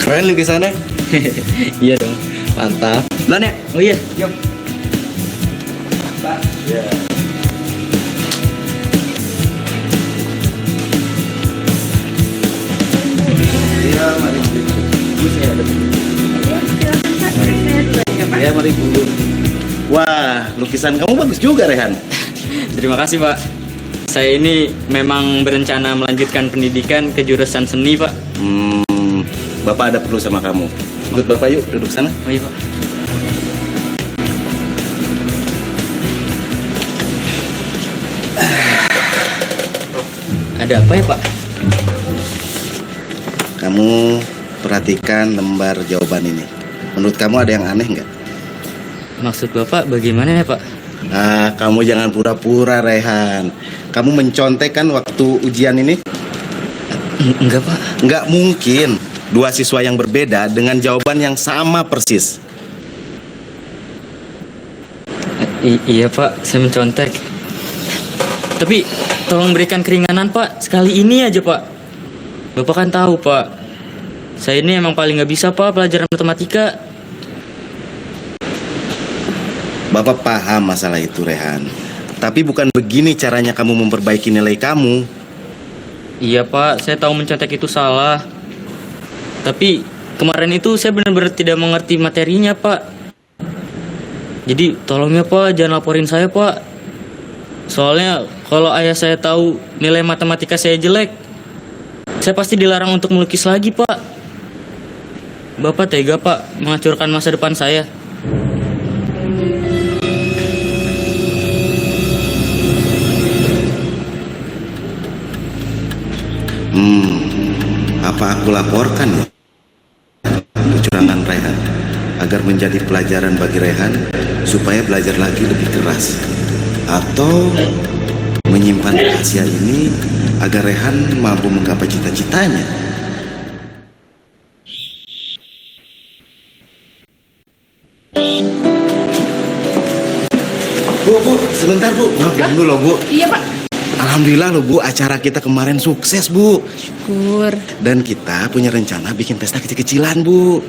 Keren lukisannya. Iya dong, mantap. Lan ya? Oh iya, Yuk. Ya. Iya, mari Bu. Ya, mari Bu. Wah, lukisan kamu bagus juga, Rehan. terima kasih Pak. Saya ini memang berencana melanjutkan pendidikan ke jurusan seni Pak. Bapak ada perlu sama kamu. Ikut Bapak yuk, duduk sana. Oh iya Pak. Ada apa ya Pak? Kamu perhatikan lembar jawaban ini. Menurut kamu ada yang aneh nggak? Maksud Bapak bagaimana ya Pak? Kamu jangan pura-pura, Rehan. Kamu mencontekkan waktu ujian ini? Enggak Pak. Nggak mungkin. Dua siswa yang berbeda dengan jawaban yang sama persis. Iya Pak, saya mencontek. Tapi tolong berikan keringanan Pak, sekali ini aja Pak. Bapak kan tahu Pak, saya ini emang paling nggak bisa Pak pelajaran matematika. Bapak paham masalah itu, Rehan. Tapi bukan begini caranya kamu memperbaiki nilai kamu. Iya Pak, saya tahu mencontek itu salah. Tapi kemarin itu saya benar-benar tidak mengerti materinya Pak. Jadi tolong ya Pak, jangan laporin saya Pak. Soalnya kalau ayah saya tahu nilai matematika saya jelek, saya pasti dilarang untuk melukis lagi Pak. Bapak tega Pak menghancurkan masa depan saya. Apa aku laporkan ya kecurangan Rehan agar menjadi pelajaran bagi Rehan supaya belajar lagi lebih keras, atau menyimpan rahasia ini agar Rehan mampu menggapai cita-citanya? Bu, sebentar Bu, ganggu loh Bu. Iya Pak. Alhamdulillah loh Bu, acara kita kemarin sukses Bu. Syukur. Dan kita punya rencana bikin pesta kecil-kecilan Bu.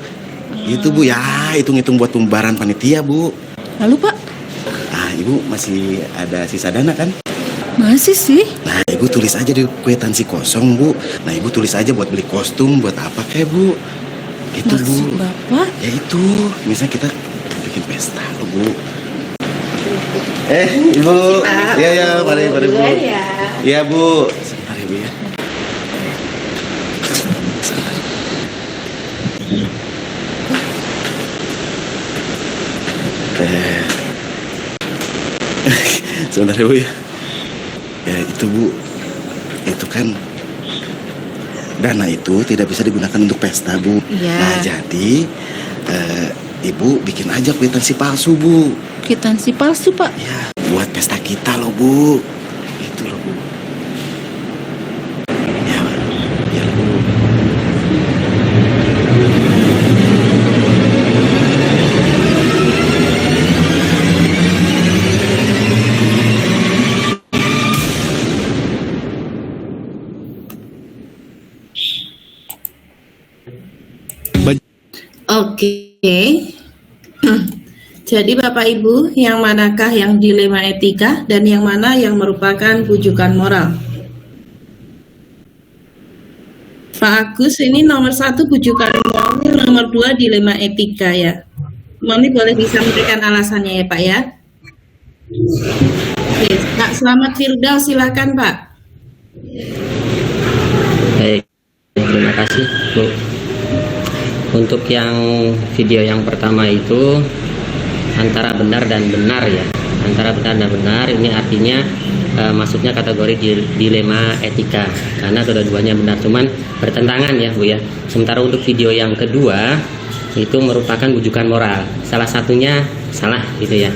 Itu Bu ya, hitung-hitung buat pembayaran panitia Bu. Lalu Pak? Ibu masih ada sisa dana kan? Masih sih. Nah Ibu tulis aja di kwitansi kosong Bu. Nah Ibu tulis aja buat beli kostum, buat apa kayak Bu. Itu Maksud Bu. Bapak? Ya itu, misalnya kita bikin pesta loh Bu. Ibu, ya, mari Bu. Iya Bu, mari Bu ya. Sebentar ya Bu ya. Ya itu Bu, itu kan dana itu tidak bisa digunakan untuk pesta Bu. Iya. Nah jadi Ibu bikin aja kwitansi palsu Bu. Kwitansi palsu Pak? Ya, buat pesta kita loh Bu. Itu loh Bu. Ya, ya Bu. Oke. Jadi Bapak Ibu, yang manakah yang dilema etika dan yang mana yang merupakan bujukan moral? Pak Agus, ini nomor 1 bujukan moral, nomor 2 dilema etika ya. Mami boleh bisa memberikan alasannya ya Pak ya. Oke, Pak Selamat Firdaus, silakan Pak. Baik, terima kasih Bu. Untuk yang video yang pertama itu antara benar dan benar ya, antara benar dan benar ini artinya masuknya kategori dilema etika karena kedua-duanya benar, cuman bertentangan ya Bu ya. Sementara untuk video yang kedua itu merupakan bujukan moral, salah satunya salah gitu ya,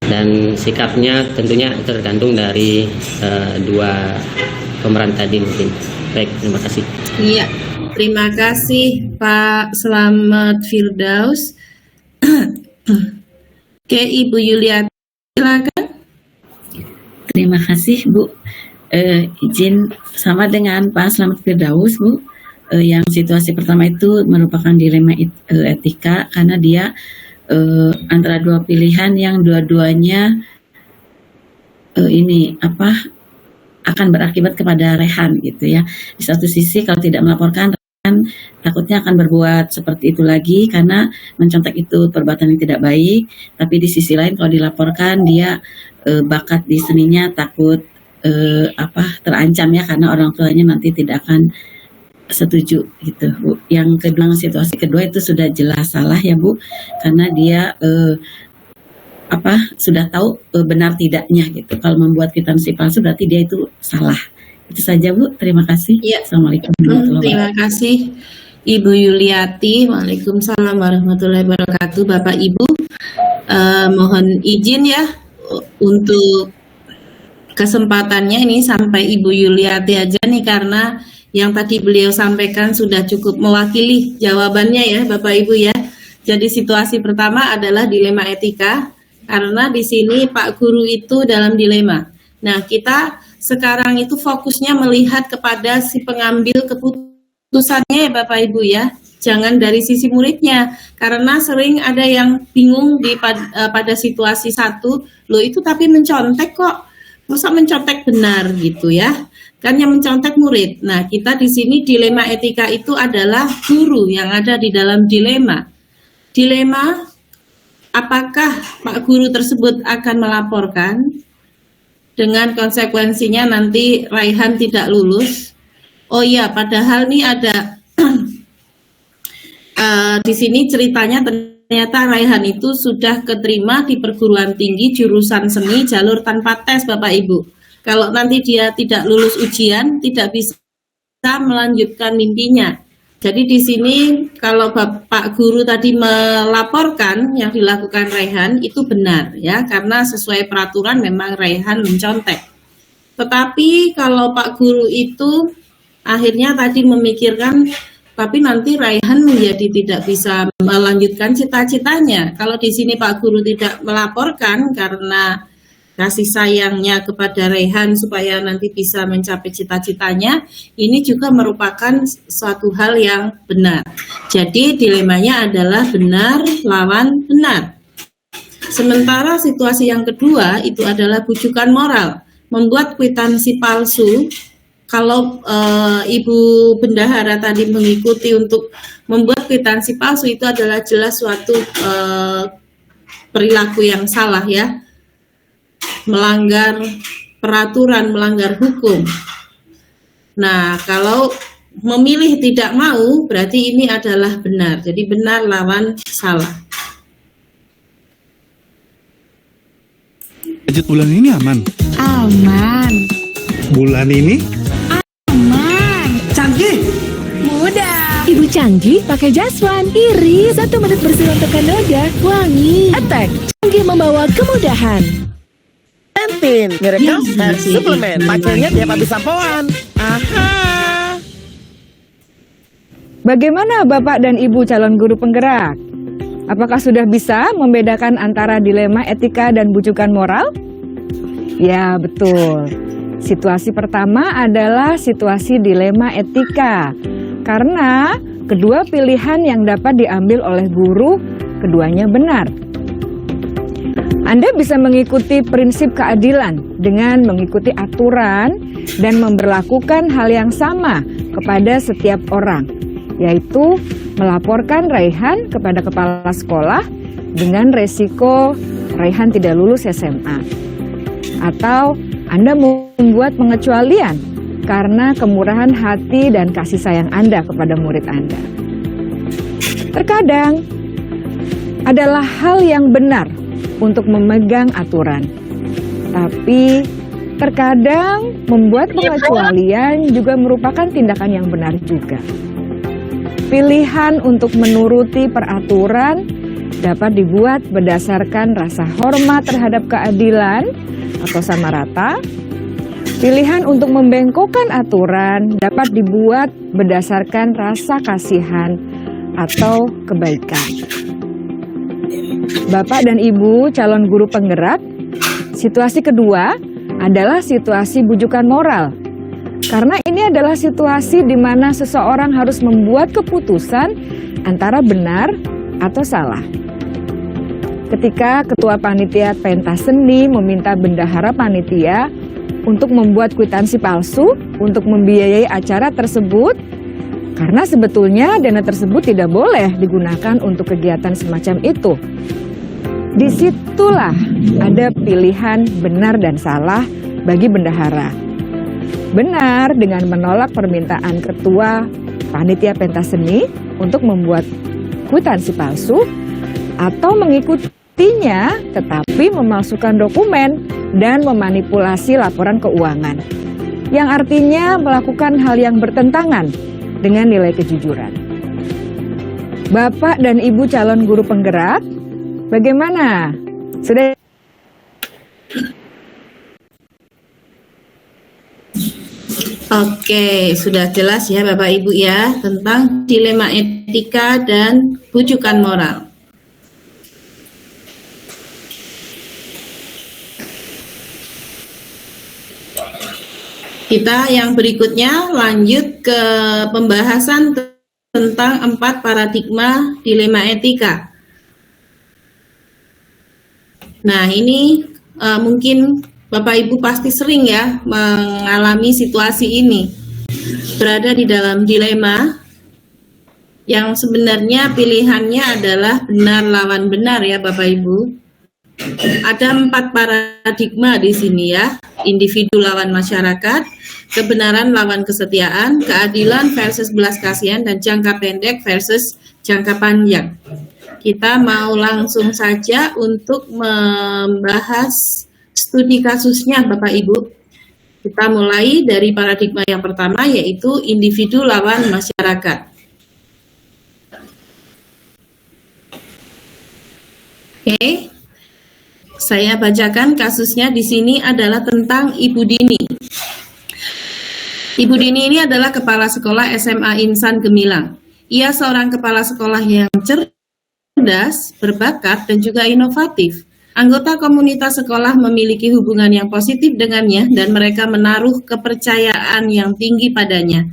dan sikapnya tentunya tergantung dari dua pemeran tadi mungkin. Baik, terima kasih. Iya, terima kasih Pak Selamat Firdaus. Oke, Ibu Yuliati, silakan. Terima kasih Bu. Izin sama dengan Pak Selamat Firdaus Bu. Yang situasi pertama itu merupakan dilema etika karena dia antara dua pilihan yang dua-duanya akan berakibat kepada Rehan gitu ya. Di satu sisi kalau tidak melaporkan Rehan takutnya akan berbuat seperti itu lagi karena mencontek itu perbuatan yang tidak baik. Tapi di sisi lain kalau dilaporkan dia bakat di seninya takut terancam ya karena orang tuanya nanti tidak akan setuju gitu Bu. Yang kedua, situasi kedua itu sudah jelas salah ya Bu karena dia sudah tahu benar tidaknya gitu. Kalau membuat kwitansi palsu berarti dia itu salah. Itu saja Bu, terima kasih. Ya. Assalamualaikum warahmatullahi wabarakatuh. Terima kasih Ibu Yuliati. Waalaikumsalam warahmatullahi wabarakatuh. Bapak Ibu, mohon izin ya untuk kesempatannya ini sampai Ibu Yuliati aja nih karena yang tadi beliau sampaikan sudah cukup mewakili jawabannya ya Bapak Ibu ya. Jadi situasi pertama adalah dilema etika karena di sini Pak Guru itu dalam dilema. Nah, kita sekarang itu fokusnya melihat kepada si pengambil keputusannya ya Bapak Ibu ya. Jangan dari sisi muridnya karena sering ada yang bingung pada situasi satu, loh itu tapi mencontek kok. Masa mencontek benar gitu ya. Kan yang mencontek murid. Nah, kita di sini dilema etika itu adalah guru yang ada di dalam dilema. Dilema, apakah Pak Guru tersebut akan melaporkan dengan konsekuensinya nanti Raihan tidak lulus? Oh iya, padahal nih ada di sini ceritanya ternyata Raihan itu sudah keterima di perguruan tinggi jurusan seni jalur tanpa tes Bapak Ibu. Kalau nanti dia tidak lulus ujian, tidak bisa melanjutkan mimpinya. Jadi di sini kalau Bapak Guru tadi melaporkan yang dilakukan Raihan itu benar ya, karena sesuai peraturan memang Raihan mencontek. Tetapi kalau Pak Guru itu akhirnya tadi memikirkan, tapi nanti Raihan menjadi tidak bisa melanjutkan cita-citanya. Kalau di sini Pak Guru tidak melaporkan karena kasih sayangnya kepada Raihan supaya nanti bisa mencapai cita-citanya, ini juga merupakan suatu hal yang benar. Jadi dilemanya adalah benar lawan benar. Sementara situasi yang kedua itu adalah bujukan moral, membuat kwitansi palsu. Kalau Ibu Bendahara tadi mengikuti untuk membuat kwitansi palsu itu adalah jelas suatu perilaku yang salah ya. Melanggar peraturan, melanggar hukum. Nah, kalau memilih tidak mau, berarti ini adalah benar. Jadi benar lawan salah. Budget bulan ini aman? Aman. Bulan ini? Aman. Canggih? Mudah. Ibu canggih pakai Jaswan. Iris 1 menit bersih untuk noda. Wangi. Attack. Canggih membawa kemudahan. Pentin, Miracle Hair Supplement, pakainya tiap habis sampoan. Aha. Bagaimana Bapak dan Ibu calon guru penggerak? Apakah sudah bisa membedakan antara dilema etika dan bujukan moral? Ya, betul. Situasi pertama adalah situasi dilema etika. Karena kedua pilihan yang dapat diambil oleh guru, keduanya benar. Anda bisa mengikuti prinsip keadilan dengan mengikuti aturan dan memberlakukan hal yang sama kepada setiap orang, yaitu melaporkan Raihan kepada kepala sekolah dengan resiko Raihan tidak lulus SMA. Atau Anda membuat pengecualian karena kemurahan hati dan kasih sayang Anda kepada murid Anda. Terkadang adalah hal yang benar untuk memegang aturan, tapi terkadang membuat pengecualian juga merupakan tindakan yang benar juga. Pilihan untuk menuruti peraturan dapat dibuat berdasarkan rasa hormat terhadap keadilan atau sama rata. Pilihan untuk membengkokkan aturan dapat dibuat berdasarkan rasa kasihan atau kebaikan. Bapak dan Ibu calon guru penggerak, situasi kedua adalah situasi bujukan moral. Karena ini adalah situasi di mana seseorang harus membuat keputusan antara benar atau salah. Ketika ketua panitia pentas seni meminta bendahara panitia untuk membuat kwitansi palsu untuk membiayai acara tersebut, karena sebetulnya dana tersebut tidak boleh digunakan untuk kegiatan semacam itu. Disitulah ada pilihan benar dan salah bagi bendahara. Benar dengan menolak permintaan ketua panitia pentas seni untuk membuat kwitansi palsu, atau mengikutinya tetapi memalsukan dokumen dan memanipulasi laporan keuangan, yang artinya melakukan hal yang bertentangan dengan nilai kejujuran. Bapak dan Ibu calon guru penggerak, bagaimana? Sudah? Oke, sudah jelas ya Bapak Ibu ya tentang dilema etika dan bujukan moral. Kita yang berikutnya lanjut ke pembahasan tentang 4 paradigma dilema etika. Nah, ini mungkin Bapak Ibu pasti sering ya mengalami situasi ini. Berada di dalam dilema yang sebenarnya pilihannya adalah benar lawan benar ya Bapak Ibu. Ada 4 paradigma di sini ya. Individu lawan masyarakat, kebenaran lawan kesetiaan, keadilan versus belas kasihan, dan jangka pendek versus jangka panjang. Kita mau langsung saja untuk membahas studi kasusnya Bapak Ibu. Kita mulai dari paradigma yang pertama, yaitu individu lawan masyarakat. Oke. Saya bacakan kasusnya di sini adalah tentang Ibu Dini. Ibu Dini ini adalah kepala sekolah SMA Insan Gemilang. Ia seorang kepala sekolah yang cerdas, berbakat, dan juga inovatif. Anggota komunitas sekolah memiliki hubungan yang positif dengannya dan mereka menaruh kepercayaan yang tinggi padanya.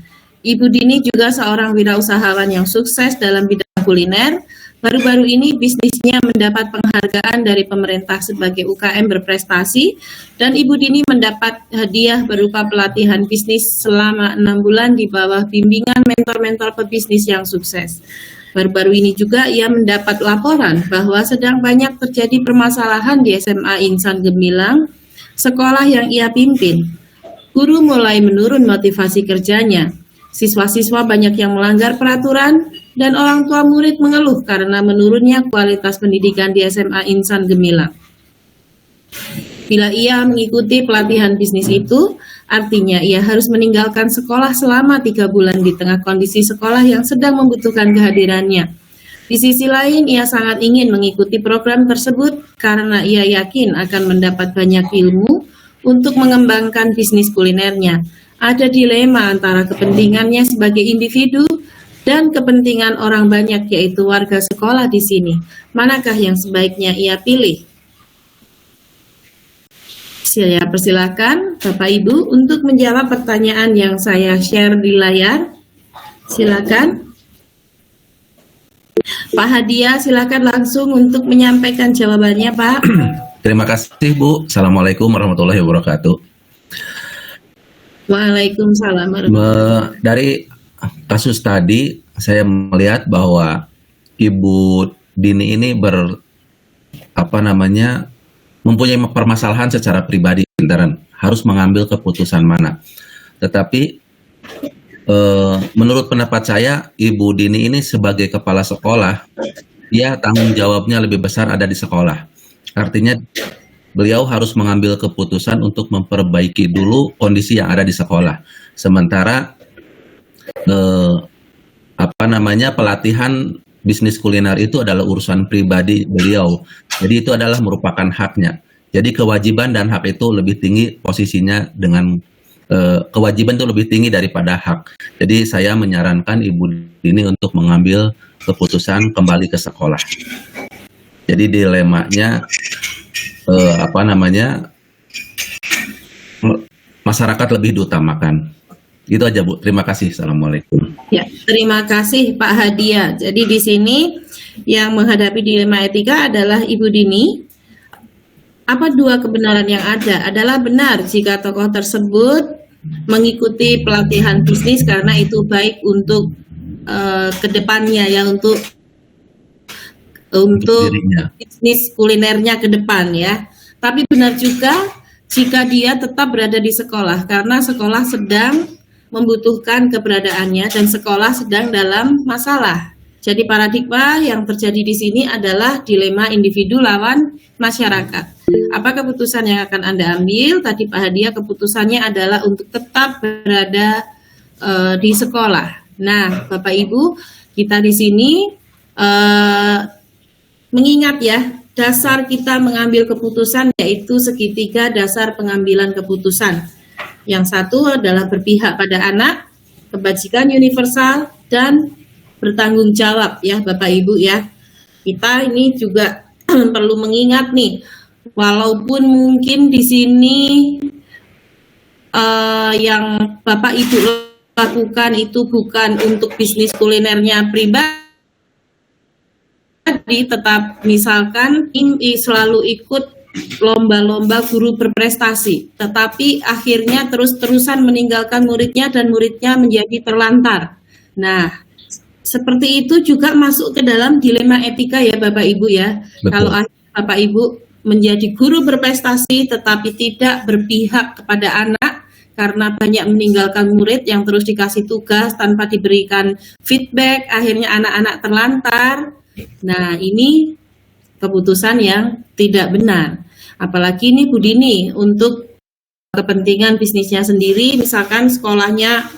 Ibu Dini juga seorang wirausahawan yang sukses dalam bidang kuliner. Baru-baru ini bisnisnya mendapat penghargaan dari pemerintah sebagai UKM berprestasi dan Ibu Dini mendapat hadiah berupa pelatihan bisnis selama 6 bulan di bawah bimbingan mentor-mentor pebisnis yang sukses. Baru-baru ini juga ia mendapat laporan bahwa sedang banyak terjadi permasalahan di SMA Insan Gemilang, sekolah yang ia pimpin. Guru mulai menurun motivasi kerjanya. Siswa-siswa banyak yang melanggar peraturan dan orang tua murid mengeluh karena menurunnya kualitas pendidikan di SMA Insan Gemilang. Bila ia mengikuti pelatihan bisnis itu, artinya ia harus meninggalkan sekolah selama 3 bulan di tengah kondisi sekolah yang sedang membutuhkan kehadirannya. Di sisi lain, ia sangat ingin mengikuti program tersebut karena ia yakin akan mendapat banyak ilmu untuk mengembangkan bisnis kulinernya. Ada dilema antara kepentingannya sebagai individu dan kepentingan orang banyak, yaitu warga sekolah di sini. Manakah yang sebaiknya ia pilih? Saya persilakan Bapak Ibu untuk menjawab pertanyaan yang saya share di layar. Silakan. Pak Hadiah, silakan langsung untuk menyampaikan jawabannya, Pak. Terima kasih Bu. Assalamualaikum warahmatullahi wabarakatuh. Waalaikumsalam warahmatullahi. Dari kasus tadi saya melihat bahwa Ibu Dini ini mempunyai permasalahan secara pribadi dan harus mengambil keputusan mana. Tetapi menurut pendapat saya, Ibu Dini ini sebagai kepala sekolah, dia tanggung jawabnya lebih besar ada di sekolah. Artinya beliau harus mengambil keputusan untuk memperbaiki dulu kondisi yang ada di sekolah. Sementara pelatihan bisnis kuliner itu adalah urusan pribadi beliau. Jadi itu adalah merupakan haknya. Jadi kewajiban dan hak itu lebih tinggi posisinya dengan kewajiban itu lebih tinggi daripada hak. Jadi saya menyarankan Ibu Dini untuk mengambil keputusan kembali ke sekolah. Jadi dilemanya masyarakat lebih diutamakan. Itu aja Bu. Terima kasih. Assalamualaikum. Ya, terima kasih Pak Hadiah. Jadi di sini yang menghadapi dilema etika adalah Ibu Dini. Apa dua kebenaran yang ada? Adalah benar jika tokoh tersebut mengikuti pelatihan bisnis karena itu baik untuk kedepannya ya, untuk bisnis kulinernya ke depan ya. Tapi benar juga jika dia tetap berada di sekolah karena sekolah sedang membutuhkan keberadaannya dan sekolah sedang dalam masalah. Jadi paradigma yang terjadi di sini adalah dilema individu lawan masyarakat. Apa keputusan yang akan Anda ambil? Tadi Pak Hadiah keputusannya adalah untuk tetap berada di sekolah. Nah, Bapak Ibu, kita di sini mengingat ya, dasar kita mengambil keputusan yaitu segitiga dasar pengambilan keputusan. Yang satu adalah berpihak pada anak, kebajikan universal, dan bertanggung jawab ya Bapak Ibu ya. Kita ini juga perlu mengingat nih, walaupun mungkin di sini yang Bapak Ibu lakukan itu bukan untuk bisnis kulinernya pribadi, tetap misalkan selalu ikut lomba-lomba guru berprestasi, tetapi akhirnya terus-terusan meninggalkan muridnya dan muridnya menjadi terlantar. Nah, seperti itu juga masuk ke dalam dilema etika ya Bapak Ibu ya. Betul. Kalau Bapak Ibu menjadi guru berprestasi tetapi tidak berpihak kepada anak karena banyak meninggalkan murid yang terus dikasih tugas tanpa diberikan feedback, akhirnya anak-anak terlantar. Nah, ini keputusan yang tidak benar. Apalagi ini Bu Dini untuk kepentingan bisnisnya sendiri, misalkan sekolahnya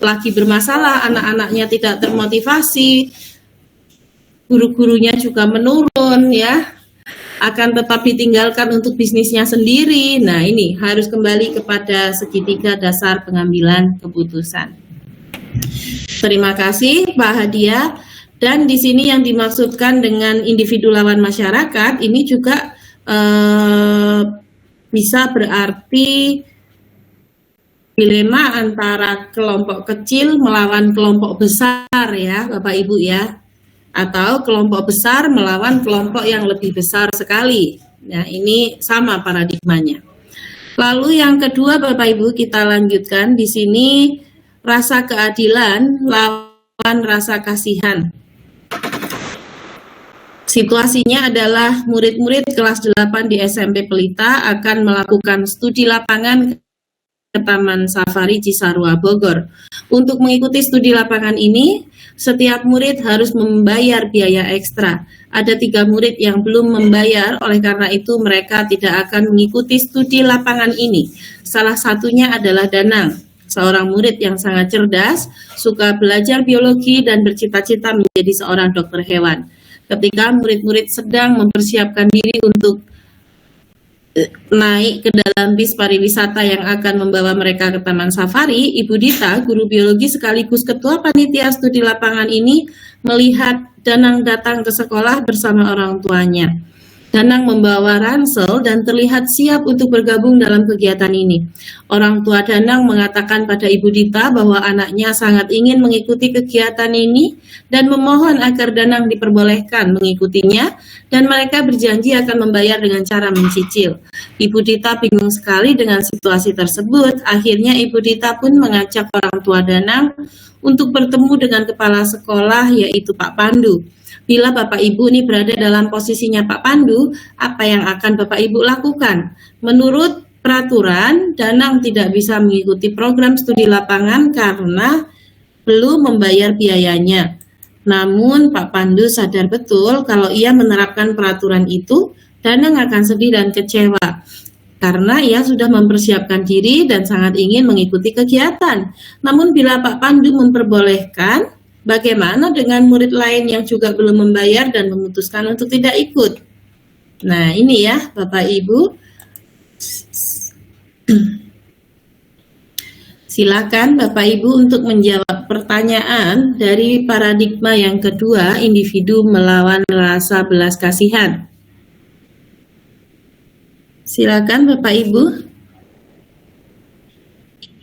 lagi bermasalah, anak-anaknya tidak termotivasi, guru-gurunya juga menurun ya, akan tetap ditinggalkan untuk bisnisnya sendiri. Nah, ini harus kembali kepada segitiga dasar pengambilan keputusan. Terima kasih Pak Hadiah. Dan di sini yang dimaksudkan dengan individu lawan masyarakat ini juga bisa berarti dilema antara kelompok kecil melawan kelompok besar ya Bapak Ibu ya, atau kelompok besar melawan kelompok yang lebih besar sekali. Nah, ini sama paradigmanya. Lalu yang kedua Bapak Ibu, kita lanjutkan di sini, rasa keadilan lawan rasa kasihan. Situasinya adalah murid-murid kelas 8 di SMP Pelita akan melakukan studi lapangan ke Taman Safari Cisarua Bogor. Untuk mengikuti studi lapangan ini, setiap murid harus membayar biaya ekstra. Ada 3 murid yang belum membayar, oleh karena itu mereka tidak akan mengikuti studi lapangan ini. Salah satunya adalah Danang, seorang murid yang sangat cerdas, suka belajar biologi dan bercita-cita menjadi seorang dokter hewan. Ketika murid-murid sedang mempersiapkan diri untuk naik ke dalam bis pariwisata yang akan membawa mereka ke Taman Safari, Ibu Dita, guru biologi sekaligus ketua panitia studi lapangan ini, melihat Danang datang ke sekolah bersama orang tuanya. Danang membawa ransel dan terlihat siap untuk bergabung dalam kegiatan ini. Orang tua Danang mengatakan pada Ibu Dita bahwa anaknya sangat ingin mengikuti kegiatan ini dan memohon agar Danang diperbolehkan mengikutinya, dan mereka berjanji akan membayar dengan cara mencicil. Ibu Dita bingung sekali dengan situasi tersebut. Akhirnya Ibu Dita pun mengajak orang tua Danang untuk bertemu dengan kepala sekolah, yaitu Pak Pandu. Bila Bapak Ibu ini berada dalam posisinya Pak Pandu, apa yang akan Bapak Ibu lakukan? Menurut peraturan, Danang tidak bisa mengikuti program studi lapangan karena belum membayar biayanya. Namun Pak Pandu sadar betul kalau ia menerapkan peraturan itu, Danang akan sedih dan kecewa karena ia sudah mempersiapkan diri dan sangat ingin mengikuti kegiatan. Namun bila Pak Pandu memperbolehkan, bagaimana dengan murid lain yang juga belum membayar dan memutuskan untuk tidak ikut? Nah, ini ya Bapak Ibu. Silakan Bapak Ibu untuk menjawab pertanyaan dari paradigma yang kedua, individu melawan rasa belas kasihan. Silakan Bapak Ibu.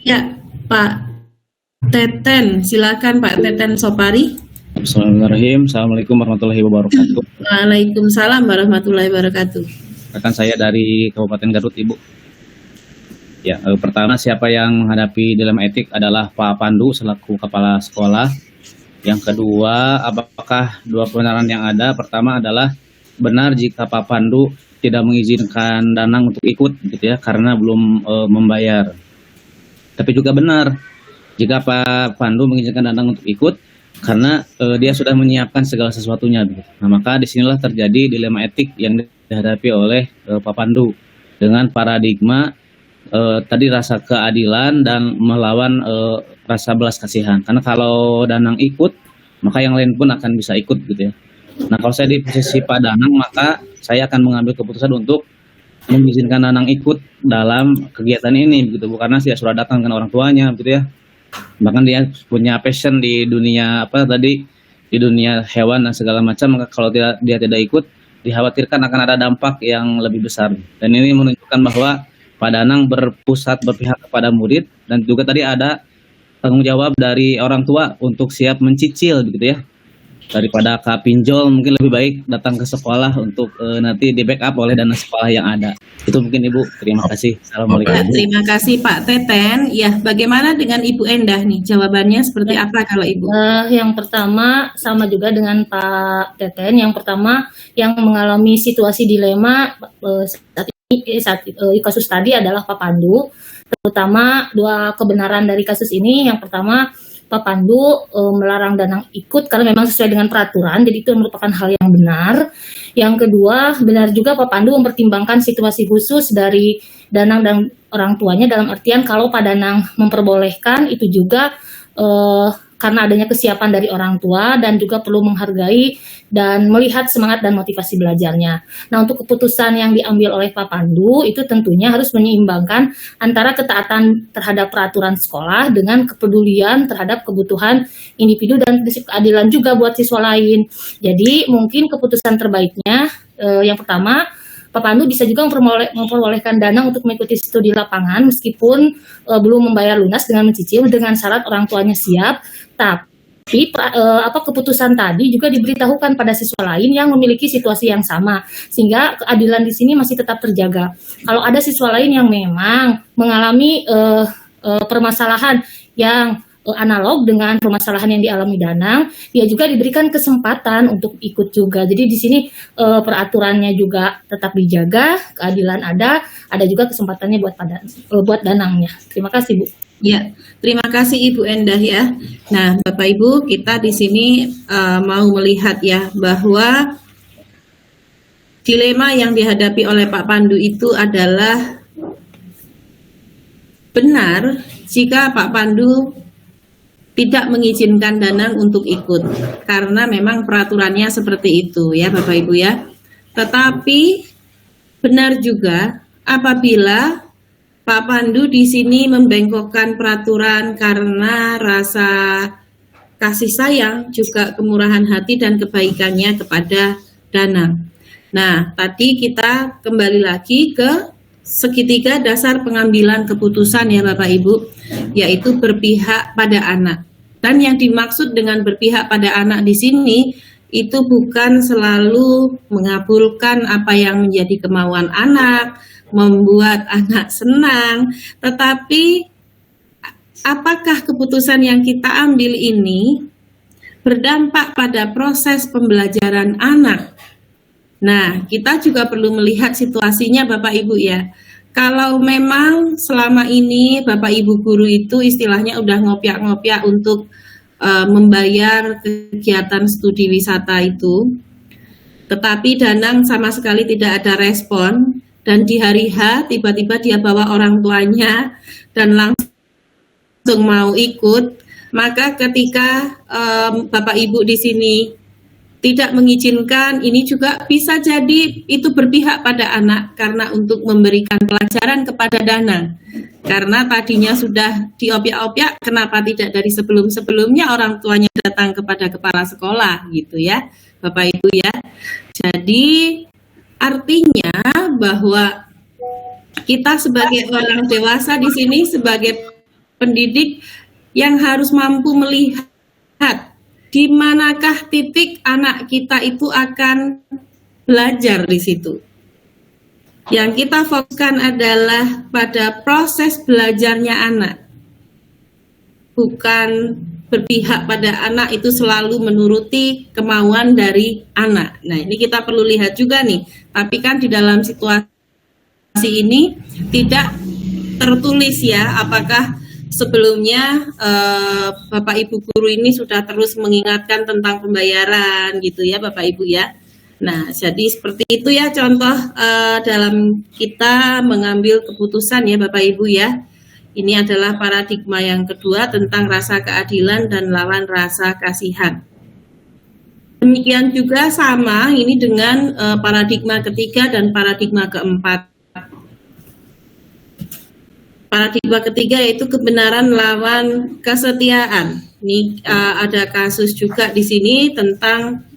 Ya, Pak Teten, silakan Pak Teten Sopari. Bismillahirrahmanirrahim. Assalamualaikum warahmatullahi wabarakatuh. Waalaikumsalam warahmatullahi wabarakatuh. Rekan saya dari Kabupaten Garut, Ibu. Ya, pertama siapa yang menghadapi dilema etik adalah Pak Pandu selaku kepala sekolah. Yang kedua, apakah dua kebenaran yang ada? Pertama adalah benar jika Pak Pandu tidak mengizinkan Danang untuk ikut, gitu ya, karena belum membayar. Tapi juga benar jika Pak Pandu mengizinkan Danang untuk ikut karena dia sudah menyiapkan segala sesuatunya. Nah, maka disinilah terjadi dilema etik yang dihadapi oleh Pak Pandu dengan paradigma tadi rasa keadilan dan melawan rasa belas kasihan. Karena kalau Danang ikut, maka yang lain pun akan bisa ikut, gitu ya. Nah, kalau saya di posisi Pak Danang, maka saya akan mengambil keputusan untuk mengizinkan Danang ikut dalam kegiatan ini, begitu, karena dia sudah datang dengan orang tuanya, gitu ya. Bahkan dia punya passion di dunia di dunia hewan dan segala macam. Maka kalau dia tidak ikut, dikhawatirkan akan ada dampak yang lebih besar. Dan ini menunjukkan bahwa Pak Danang berpihak kepada murid, dan juga tadi ada tanggung jawab dari orang tua untuk siap mencicil, gitu ya. Daripada pinjol, mungkin lebih baik datang ke sekolah untuk nanti di backup oleh dana sekolah yang ada. Itu mungkin Ibu. Terima kasih. Assalamualaikum. Ya, terima kasih Pak Teten. Ya, bagaimana dengan Ibu Endah nih? Jawabannya seperti apa kalau Ibu? Yang pertama sama juga dengan Pak Teten. Yang pertama yang mengalami situasi dilema saat kasus tadi adalah Pak Pandu. Terutama dua kebenaran dari kasus ini. Yang pertama, Pak Pandu melarang Danang ikut karena memang sesuai dengan peraturan, jadi itu merupakan hal yang benar. Yang kedua, benar juga Pak Pandu mempertimbangkan situasi khusus dari Danang dan orang tuanya, dalam artian kalau Pak Danang memperbolehkan, itu juga karena adanya kesiapan dari orang tua dan juga perlu menghargai dan melihat semangat dan motivasi belajarnya. Nah, untuk keputusan yang diambil oleh Pak Pandu itu tentunya harus menyeimbangkan antara ketaatan terhadap peraturan sekolah dengan kepedulian terhadap kebutuhan individu dan prinsip keadilan juga buat siswa lain. Jadi mungkin keputusan terbaiknya yang pertama, Pak Pandu bisa juga memperbolehkan Danang untuk mengikuti studi lapangan meskipun belum membayar lunas dengan mencicil dengan syarat orang tuanya siap. Tapi keputusan tadi juga diberitahukan pada siswa lain yang memiliki situasi yang sama sehingga keadilan di sini masih tetap terjaga. Kalau ada siswa lain yang memang mengalami permasalahan yang analog dengan permasalahan yang dialami Danang, dia juga diberikan kesempatan untuk ikut juga. Jadi di sini peraturannya juga tetap dijaga, keadilan ada juga kesempatannya buat Danangnya. Terima kasih, Bu. Ya, terima kasih Ibu Endah ya. Nah, Bapak Ibu, kita di sini mau melihat ya bahwa dilema yang dihadapi oleh Pak Pandu itu adalah benar jika Pak Pandu tidak mengizinkan Danang untuk ikut karena memang peraturannya seperti itu ya Bapak Ibu ya. Tetapi benar juga apabila Pak Pandu di sini membengkokkan peraturan karena rasa kasih sayang juga kemurahan hati dan kebaikannya kepada Danang. Nah, tadi kita kembali lagi ke segitiga dasar pengambilan keputusan ya Bapak Ibu, yaitu berpihak pada anak. Dan yang dimaksud dengan berpihak pada anak di sini itu bukan selalu mengabulkan apa yang menjadi kemauan anak, membuat anak senang, tetapi apakah keputusan yang kita ambil ini berdampak pada proses pembelajaran anak. Nah, kita juga perlu melihat situasinya Bapak Ibu ya. Kalau memang selama ini Bapak Ibu guru itu istilahnya udah ngopiak-ngopiak untuk membayar kegiatan studi wisata itu, tetapi Danang sama sekali tidak ada respon, dan di hari H tiba-tiba dia bawa orang tuanya dan langsung mau ikut, maka ketika Bapak Ibu di sini tidak mengizinkan, ini juga bisa jadi itu berpihak pada anak karena untuk memberikan pelajaran kepada Danang. Karena tadinya sudah diopiak-opiak, kenapa tidak dari sebelum-sebelumnya orang tuanya datang kepada kepala sekolah gitu ya, Bapak Ibu ya. Jadi artinya bahwa kita sebagai orang dewasa di sini, sebagai pendidik yang harus mampu melihat di manakah titik anak kita itu akan belajar di situ. Yang kita fokuskan adalah pada proses belajarnya anak. Bukan berpihak pada anak itu selalu menuruti kemauan dari anak. Nah, ini kita perlu lihat juga nih. Tapi kan di dalam situasi ini tidak tertulis ya, apakah sebelumnya Bapak Ibu guru ini sudah terus mengingatkan tentang pembayaran gitu ya Bapak Ibu ya. Nah, jadi seperti itu ya contoh dalam kita mengambil keputusan ya Bapak Ibu ya. Ini adalah paradigma yang kedua tentang rasa keadilan dan lawan rasa kasihan. Demikian juga sama ini dengan paradigma ketiga dan paradigma keempat. Paradigma ketiga yaitu kebenaran lawan kesetiaan. Ini ada kasus juga di sini tentang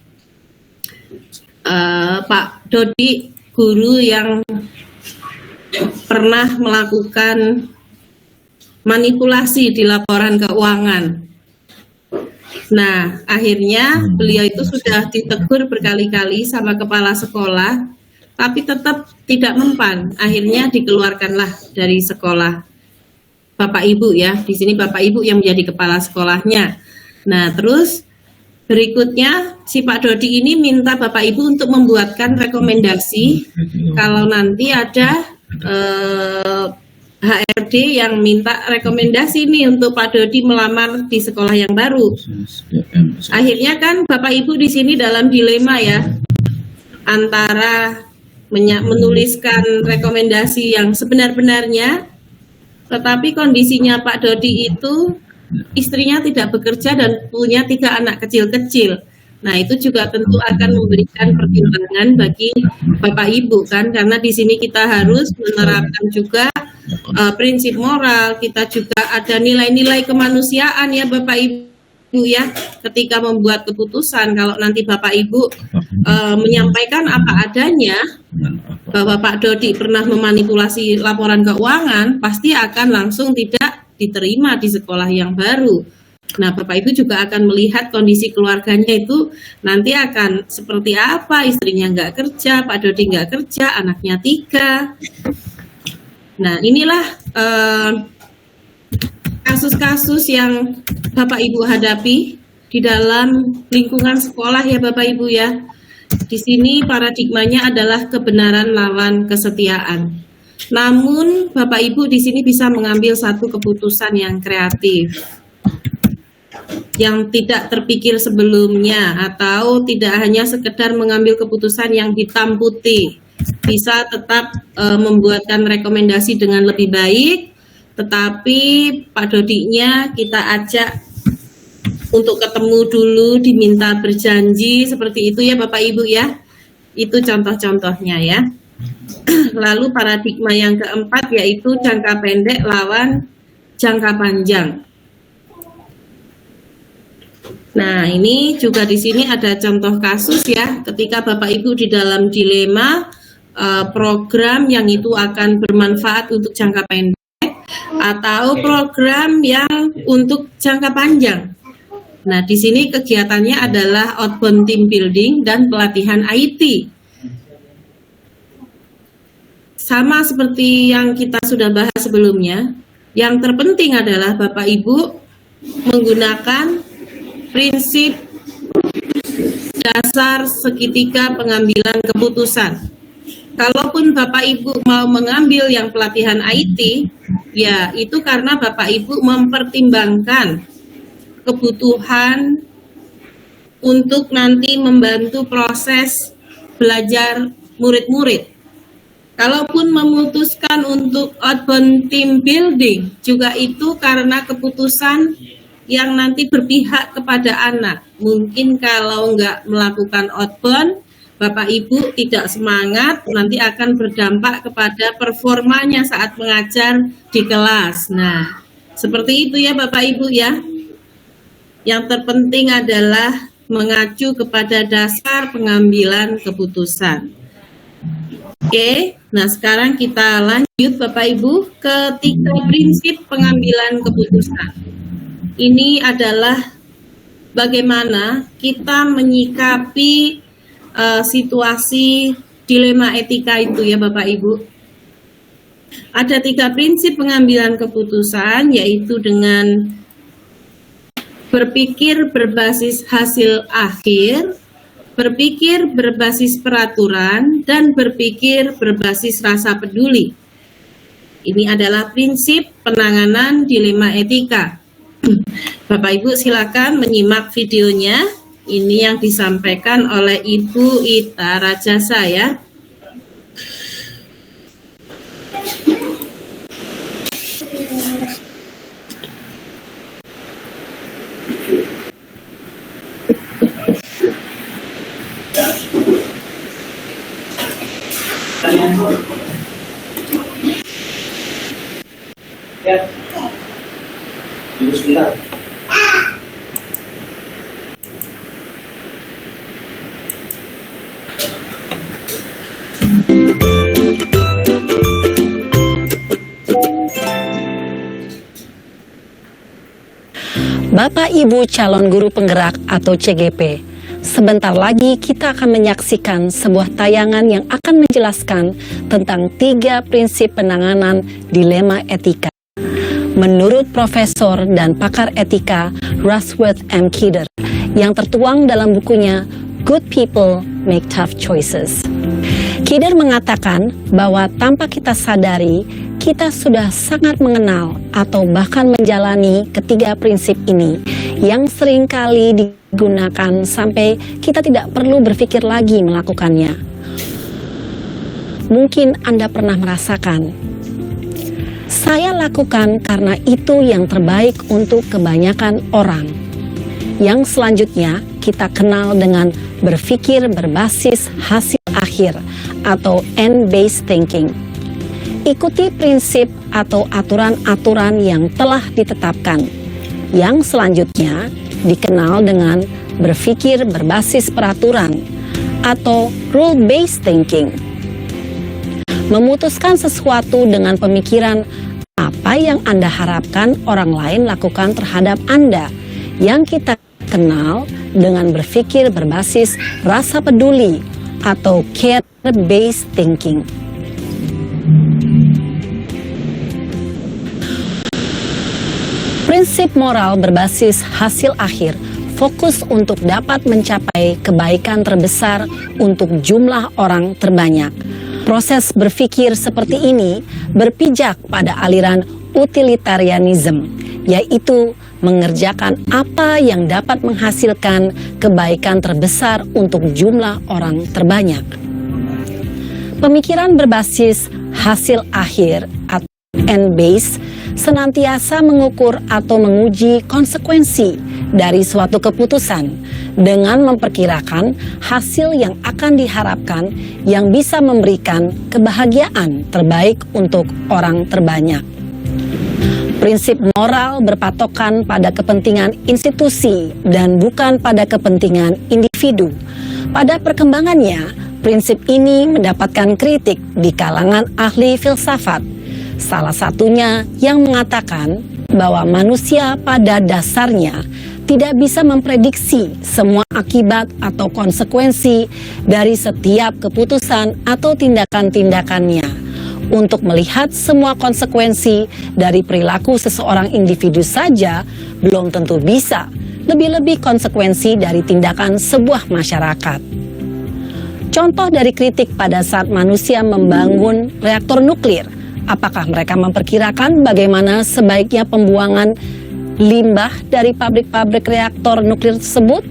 Pak Dodi, guru yang pernah melakukan manipulasi di laporan keuangan. Nah, akhirnya beliau itu sudah ditegur berkali-kali sama kepala sekolah, tapi tetap tidak mempan. Akhirnya dikeluarkanlah dari sekolah. Bapak Ibu ya, di sini Bapak Ibu yang menjadi kepala sekolahnya. Nah, terus berikutnya si Pak Dodi ini minta Bapak Ibu untuk membuatkan rekomendasi kalau nanti ada HRD yang minta rekomendasi nih untuk Pak Dodi melamar di sekolah yang baru. Akhirnya kan Bapak Ibu di sini dalam dilema ya, antara menuliskan rekomendasi yang sebenar-benarnya, tetapi kondisinya Pak Dodi itu istrinya tidak bekerja dan punya 3 anak kecil-kecil. Nah, itu juga tentu akan memberikan pertimbangan bagi Bapak Ibu kan, karena di sini kita harus menerapkan juga prinsip moral, kita juga ada nilai-nilai kemanusiaan ya Bapak Ibu ya, ketika membuat keputusan. Kalau nanti Bapak Ibu menyampaikan apa adanya bahwa Pak Dodi pernah memanipulasi laporan keuangan, pasti akan langsung tidak diterima di sekolah yang baru. Nah, Bapak Ibu juga akan melihat kondisi keluarganya itu nanti akan seperti apa, istrinya nggak kerja, Pak Dodi nggak kerja, anaknya 3. Nah, inilah kasus-kasus yang Bapak Ibu hadapi di dalam lingkungan sekolah ya Bapak Ibu ya. Di sini paradigmanya adalah kebenaran lawan kesetiaan. Namun Bapak Ibu di sini bisa mengambil satu keputusan yang kreatif, yang tidak terpikir sebelumnya, atau tidak hanya sekedar mengambil keputusan yang hitam putih. Bisa tetap membuatkan rekomendasi dengan lebih baik, tetapi Pak Dodinya kita ajak untuk ketemu dulu, diminta berjanji, seperti itu ya Bapak Ibu ya. Itu contoh-contohnya ya. Lalu paradigma yang keempat yaitu jangka pendek lawan jangka panjang. Nah, ini juga di sini ada contoh kasus ya, ketika Bapak Ibu di dalam dilema program yang itu akan bermanfaat untuk jangka pendek atau program yang untuk jangka panjang. Nah, di sini kegiatannya adalah outbound team building dan pelatihan IT. Sama seperti yang kita sudah bahas sebelumnya, yang terpenting adalah Bapak Ibu menggunakan prinsip dasar seketika pengambilan keputusan. Kalaupun Bapak Ibu mau mengambil yang pelatihan IT, ya itu karena Bapak Ibu mempertimbangkan kebutuhan untuk nanti membantu proses belajar murid-murid. Kalaupun memutuskan untuk outbound team building, juga itu karena keputusan yang nanti berpihak kepada anak. Mungkin kalau nggak melakukan outbound, Bapak Ibu tidak semangat, nanti akan berdampak kepada performanya saat mengajar di kelas. Nah, seperti itu ya Bapak Ibu ya. Yang terpenting adalah mengacu kepada dasar pengambilan keputusan. Oke, nah sekarang kita lanjut Bapak Ibu ke 3 prinsip pengambilan keputusan. Ini adalah bagaimana kita menyikapi situasi dilema etika itu ya Bapak Ibu. Ada 3 prinsip pengambilan keputusan, yaitu dengan berpikir berbasis hasil akhir, berpikir berbasis peraturan, dan berpikir berbasis rasa peduli. Ini adalah prinsip penanganan dilema etika. Bapak Ibu silakan menyimak videonya. Ini yang disampaikan oleh Ibu Ita Rajasa ya. Bismillah. Bapak Ibu calon guru penggerak atau CGP, sebentar lagi kita akan menyaksikan sebuah tayangan yang akan menjelaskan tentang 3 prinsip penanganan dilema etika. Menurut Profesor dan pakar etika Rushworth M. Kidder yang tertuang dalam bukunya Good People Make Tough Choices. Kidder mengatakan bahwa tanpa kita sadari, kita sudah sangat mengenal atau bahkan menjalani ketiga prinsip ini yang seringkali digunakan sampai kita tidak perlu berpikir lagi melakukannya. Mungkin Anda pernah merasakan, saya lakukan karena itu yang terbaik untuk kebanyakan orang. Yang selanjutnya kita kenal dengan berpikir berbasis hasil akhir atau end-based thinking. Ikuti prinsip atau aturan-aturan yang telah ditetapkan. Yang selanjutnya dikenal dengan berpikir berbasis peraturan atau rule-based thinking. Memutuskan sesuatu dengan pemikiran apa yang Anda harapkan orang lain lakukan terhadap Anda, yang kita kenal dengan berpikir berbasis rasa peduli atau care-based thinking. Prinsip moral berbasis hasil akhir fokus untuk dapat mencapai kebaikan terbesar untuk jumlah orang terbanyak. Proses berpikir seperti ini berpijak pada aliran utilitarianism, yaitu mengerjakan apa yang dapat menghasilkan kebaikan terbesar untuk jumlah orang terbanyak. Pemikiran berbasis hasil akhir atau end-based senantiasa mengukur atau menguji konsekuensi dari suatu keputusan dengan memperkirakan hasil yang akan diharapkan yang bisa memberikan kebahagiaan terbaik untuk orang terbanyak. Prinsip moral berpatokan pada kepentingan institusi dan bukan pada kepentingan individu. Pada perkembangannya, prinsip ini mendapatkan kritik di kalangan ahli filsafat. Salah satunya yang mengatakan bahwa manusia pada dasarnya tidak bisa memprediksi semua akibat atau konsekuensi dari setiap keputusan atau tindakan-tindakannya. Untuk melihat semua konsekuensi dari perilaku seseorang individu saja belum tentu bisa, lebih-lebih konsekuensi dari tindakan sebuah masyarakat. Contoh dari kritik pada saat manusia membangun reaktor nuklir, apakah mereka memperkirakan bagaimana sebaiknya pembuangan limbah dari pabrik-pabrik reaktor nuklir tersebut?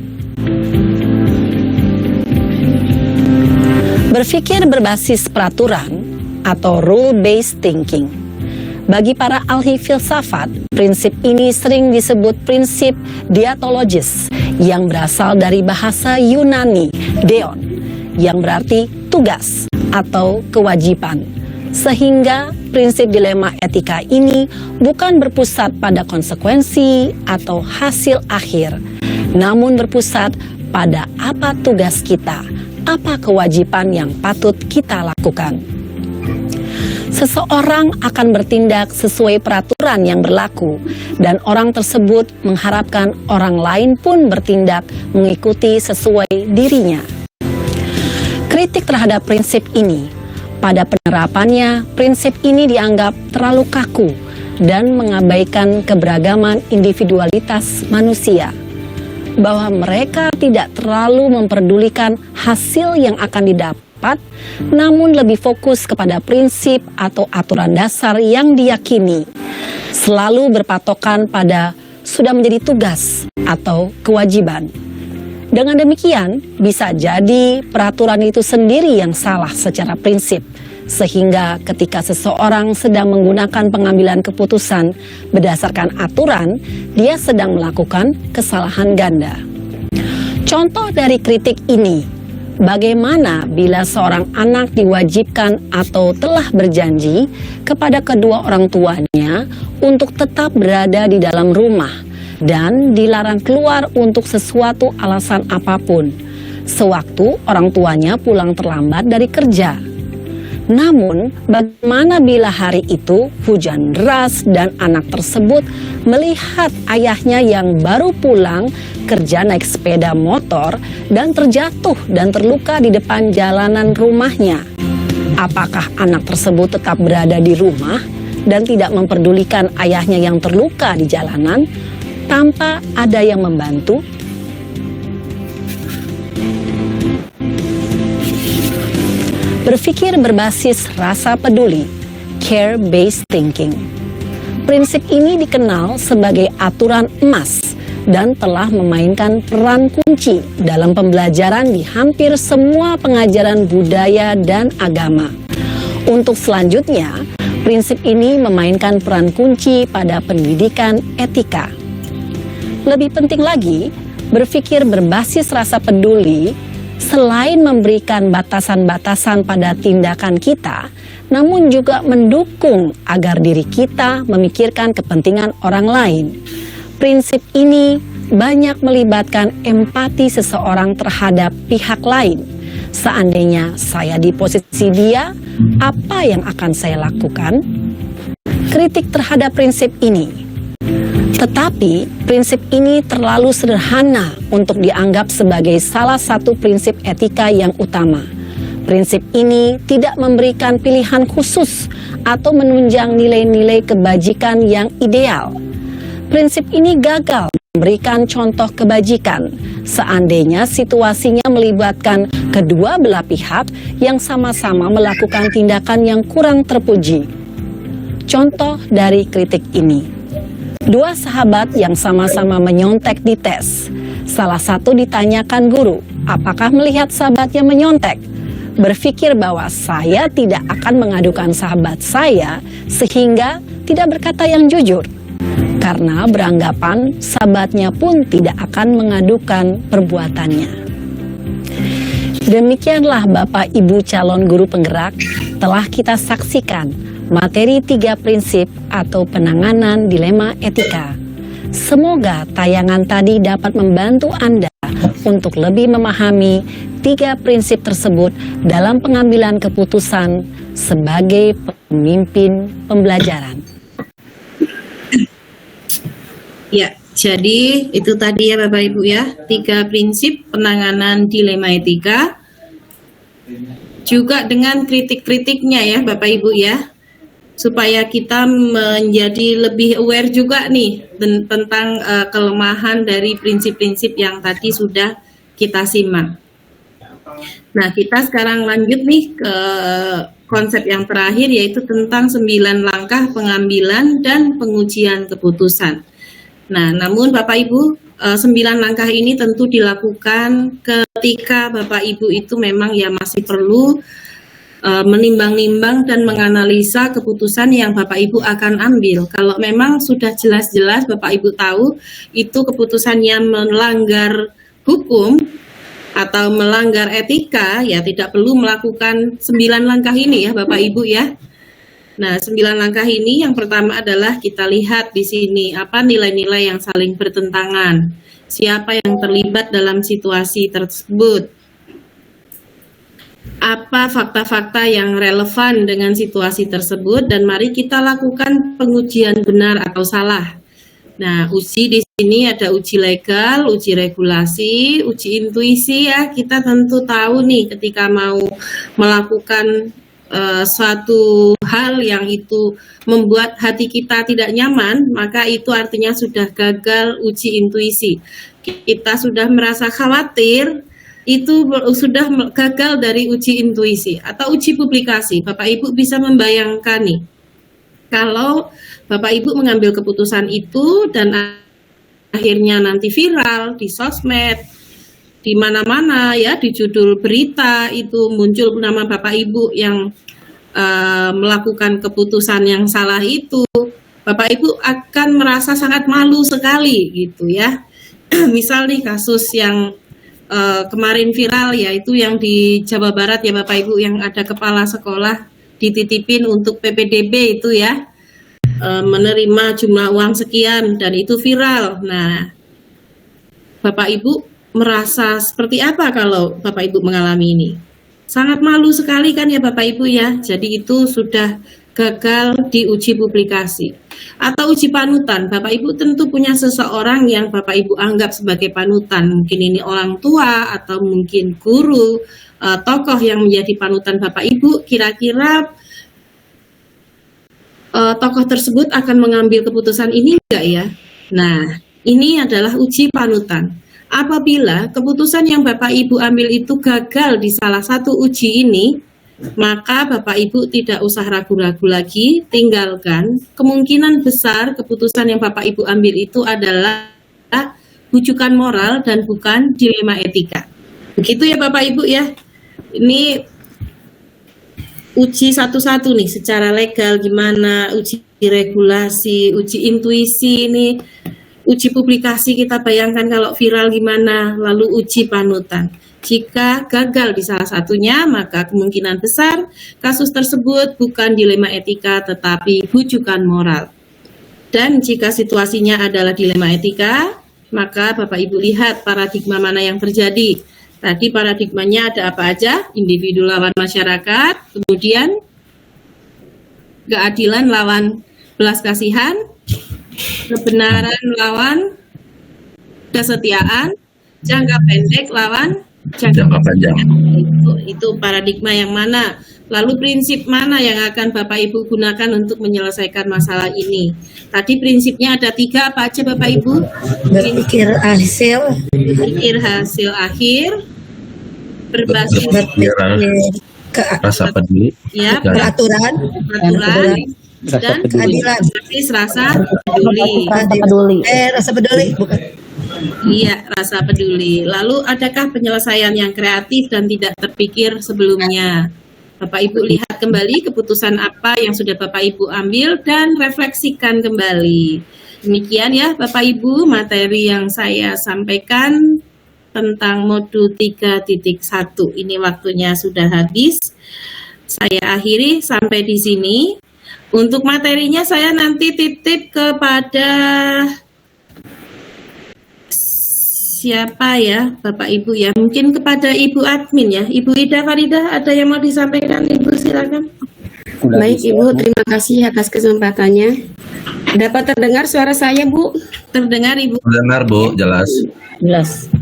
Berpikir berbasis peraturan atau rule-based thinking. Bagi para ahli filsafat, prinsip ini sering disebut prinsip deontologis yang berasal dari bahasa Yunani, deon, yang berarti tugas atau kewajiban. Sehingga prinsip dilema etika ini bukan berpusat pada konsekuensi atau hasil akhir, namun berpusat pada apa tugas kita, apa kewajiban yang patut kita lakukan. Seseorang akan bertindak sesuai peraturan yang berlaku, dan orang tersebut mengharapkan orang lain pun bertindak mengikuti sesuai dirinya. Kritik terhadap prinsip ini, pada penerapannya, prinsip ini dianggap terlalu kaku dan mengabaikan keberagaman individualitas manusia, bahwa mereka tidak terlalu memperdulikan hasil yang akan didapat, namun lebih fokus kepada prinsip atau aturan dasar yang diyakini, selalu berpatokan pada sudah menjadi tugas atau kewajiban. Dengan demikian, bisa jadi peraturan itu sendiri yang salah secara prinsip, sehingga ketika seseorang sedang menggunakan pengambilan keputusan berdasarkan aturan, dia sedang melakukan kesalahan ganda. Contoh dari kritik ini, bagaimana bila seorang anak diwajibkan atau telah berjanji kepada kedua orang tuanya untuk tetap berada di dalam rumah dan dilarang keluar untuk sesuatu alasan apapun, sewaktu orang tuanya pulang terlambat dari kerja. Namun, bagaimana bila hari itu hujan deras dan anak tersebut melihat ayahnya yang baru pulang kerja naik sepeda motor dan terjatuh dan terluka di depan jalanan rumahnya? Apakah anak tersebut tetap berada di rumah dan tidak memperdulikan ayahnya yang terluka di jalanan tanpa ada yang membantu? Berpikir berbasis rasa peduli, care-based thinking. Prinsip ini dikenal sebagai aturan emas dan telah memainkan peran kunci dalam pembelajaran di hampir semua pengajaran budaya dan agama. Untuk selanjutnya, prinsip ini memainkan peran kunci pada pendidikan etika. Lebih penting lagi, berpikir berbasis rasa peduli selain memberikan batasan-batasan pada tindakan kita, namun juga mendukung agar diri kita memikirkan kepentingan orang lain. Prinsip ini banyak melibatkan empati seseorang terhadap pihak lain. Seandainya saya di posisi dia, apa yang akan saya lakukan? Kritik terhadap prinsip ini. Tetapi prinsip ini terlalu sederhana untuk dianggap sebagai salah satu prinsip etika yang utama. Prinsip ini tidak memberikan pilihan khusus atau menunjang nilai-nilai kebajikan yang ideal. Prinsip ini gagal memberikan contoh kebajikan seandainya situasinya melibatkan kedua belah pihak yang sama-sama melakukan tindakan yang kurang terpuji. Contoh dari kritik ini. Dua sahabat yang sama-sama menyontek dites. Salah satu ditanyakan guru, apakah melihat sahabatnya menyontek? Berpikir bahwa saya tidak akan mengadukan sahabat saya sehingga tidak berkata yang jujur. Karena beranggapan sahabatnya pun tidak akan mengadukan perbuatannya. Demikianlah Bapak Ibu calon guru penggerak telah kita saksikan materi 3 prinsip atau penanganan dilema etika. Semoga tayangan tadi dapat membantu Anda untuk lebih memahami 3 prinsip tersebut dalam pengambilan keputusan sebagai pemimpin pembelajaran. Ya, jadi itu tadi ya Bapak Ibu ya, 3 prinsip penanganan dilema etika. Juga dengan kritik-kritiknya ya Bapak Ibu ya, supaya kita menjadi lebih aware juga nih tentang kelemahan dari prinsip-prinsip yang tadi sudah kita simak. Nah, kita sekarang lanjut nih ke konsep yang terakhir, yaitu tentang 9 langkah pengambilan dan pengujian keputusan. Nah, namun Bapak Ibu, 9 langkah ini tentu dilakukan ketika Bapak Ibu itu memang ya masih perlu menimbang-nimbang dan menganalisa keputusan yang Bapak Ibu akan ambil. Kalau memang sudah jelas-jelas Bapak Ibu tahu itu keputusannya melanggar hukum atau melanggar etika, ya tidak perlu melakukan 9 langkah ini ya Bapak Ibu ya. Nah, 9 langkah ini yang pertama adalah kita lihat di sini apa nilai-nilai yang saling bertentangan. Siapa yang terlibat dalam situasi tersebut? Apa fakta-fakta yang relevan dengan situasi tersebut, dan mari kita lakukan pengujian benar atau salah. Nah, uji di sini ada uji legal, uji regulasi, uji intuisi ya. Kita tentu tahu nih ketika mau melakukan suatu hal yang itu membuat hati kita tidak nyaman, maka itu artinya sudah gagal uji intuisi. Kita sudah merasa khawatir, itu sudah gagal dari uji intuisi atau uji publikasi. Bapak Ibu bisa membayangkan nih, kalau Bapak Ibu mengambil keputusan itu dan akhirnya nanti viral di sosmed, di mana-mana ya, di judul berita itu muncul nama Bapak Ibu yang melakukan keputusan yang salah itu, Bapak Ibu akan merasa sangat malu sekali gitu ya. Misal nih kasus yang kemarin viral, yaitu yang di Jawa Barat ya Bapak Ibu, yang ada kepala sekolah dititipin untuk PPDB itu ya, menerima jumlah uang sekian dan itu viral. Nah, Bapak Ibu merasa seperti apa kalau Bapak Ibu mengalami ini? Sangat malu sekali kan ya Bapak Ibu ya. Jadi itu sudah gagal di uji publikasi. Atau uji panutan, Bapak Ibu tentu punya seseorang yang Bapak Ibu anggap sebagai panutan. Mungkin ini orang tua atau mungkin guru, tokoh yang menjadi panutan Bapak Ibu. Kira-kira tokoh tersebut akan mengambil keputusan ini enggak ya? Nah, ini adalah uji panutan. Apabila keputusan yang Bapak Ibu ambil itu gagal di salah satu uji ini, maka Bapak Ibu tidak usah ragu-ragu lagi, tinggalkan. Kemungkinan besar keputusan yang Bapak Ibu ambil itu adalah rujukan moral dan bukan dilema etika. Begitu ya Bapak Ibu ya. Ini uji satu-satu nih, secara legal gimana, uji regulasi, uji intuisi ini. Uji publikasi kita bayangkan kalau viral gimana, lalu uji panutan. Jika gagal di salah satunya, maka kemungkinan besar kasus tersebut bukan dilema etika tetapi rujukan moral. Dan jika situasinya adalah dilema etika, maka Bapak Ibu lihat paradigma mana yang terjadi. Tadi paradigmanya ada apa aja? Individu lawan masyarakat, kemudian keadilan lawan belas kasihan, kebenaran lawan kesetiaan, jangka pendek lawan jangka panjang. Itu paradigma yang mana? Lalu prinsip mana yang akan Bapak Ibu gunakan untuk menyelesaikan masalah ini? Tadi prinsipnya ada 3, apa aja Bapak Ibu? Berpikir hasil akhir, berbasis rasa peduli, ya, peraturan dan keadilan, rasa peduli. Rasa peduli bukan? Iya, rasa peduli. Lalu adakah penyelesaian yang kreatif dan tidak terpikir sebelumnya? Bapak Ibu lihat kembali keputusan apa yang sudah Bapak Ibu ambil dan refleksikan kembali. Demikian ya Bapak Ibu materi yang saya sampaikan tentang modul 3.1. Ini waktunya sudah habis. Saya akhiri sampai di sini. Untuk materinya saya nanti titip kepada siapa ya, Bapak Ibu ya? Mungkin kepada Ibu admin ya. Ibu Ida Farida, ada yang mau disampaikan Ibu, silakan. Baik Ibu, terima kasih atas kesempatannya. Dapat terdengar suara saya Bu? Terdengar Ibu. Dengar Bu, jelas. Jelas.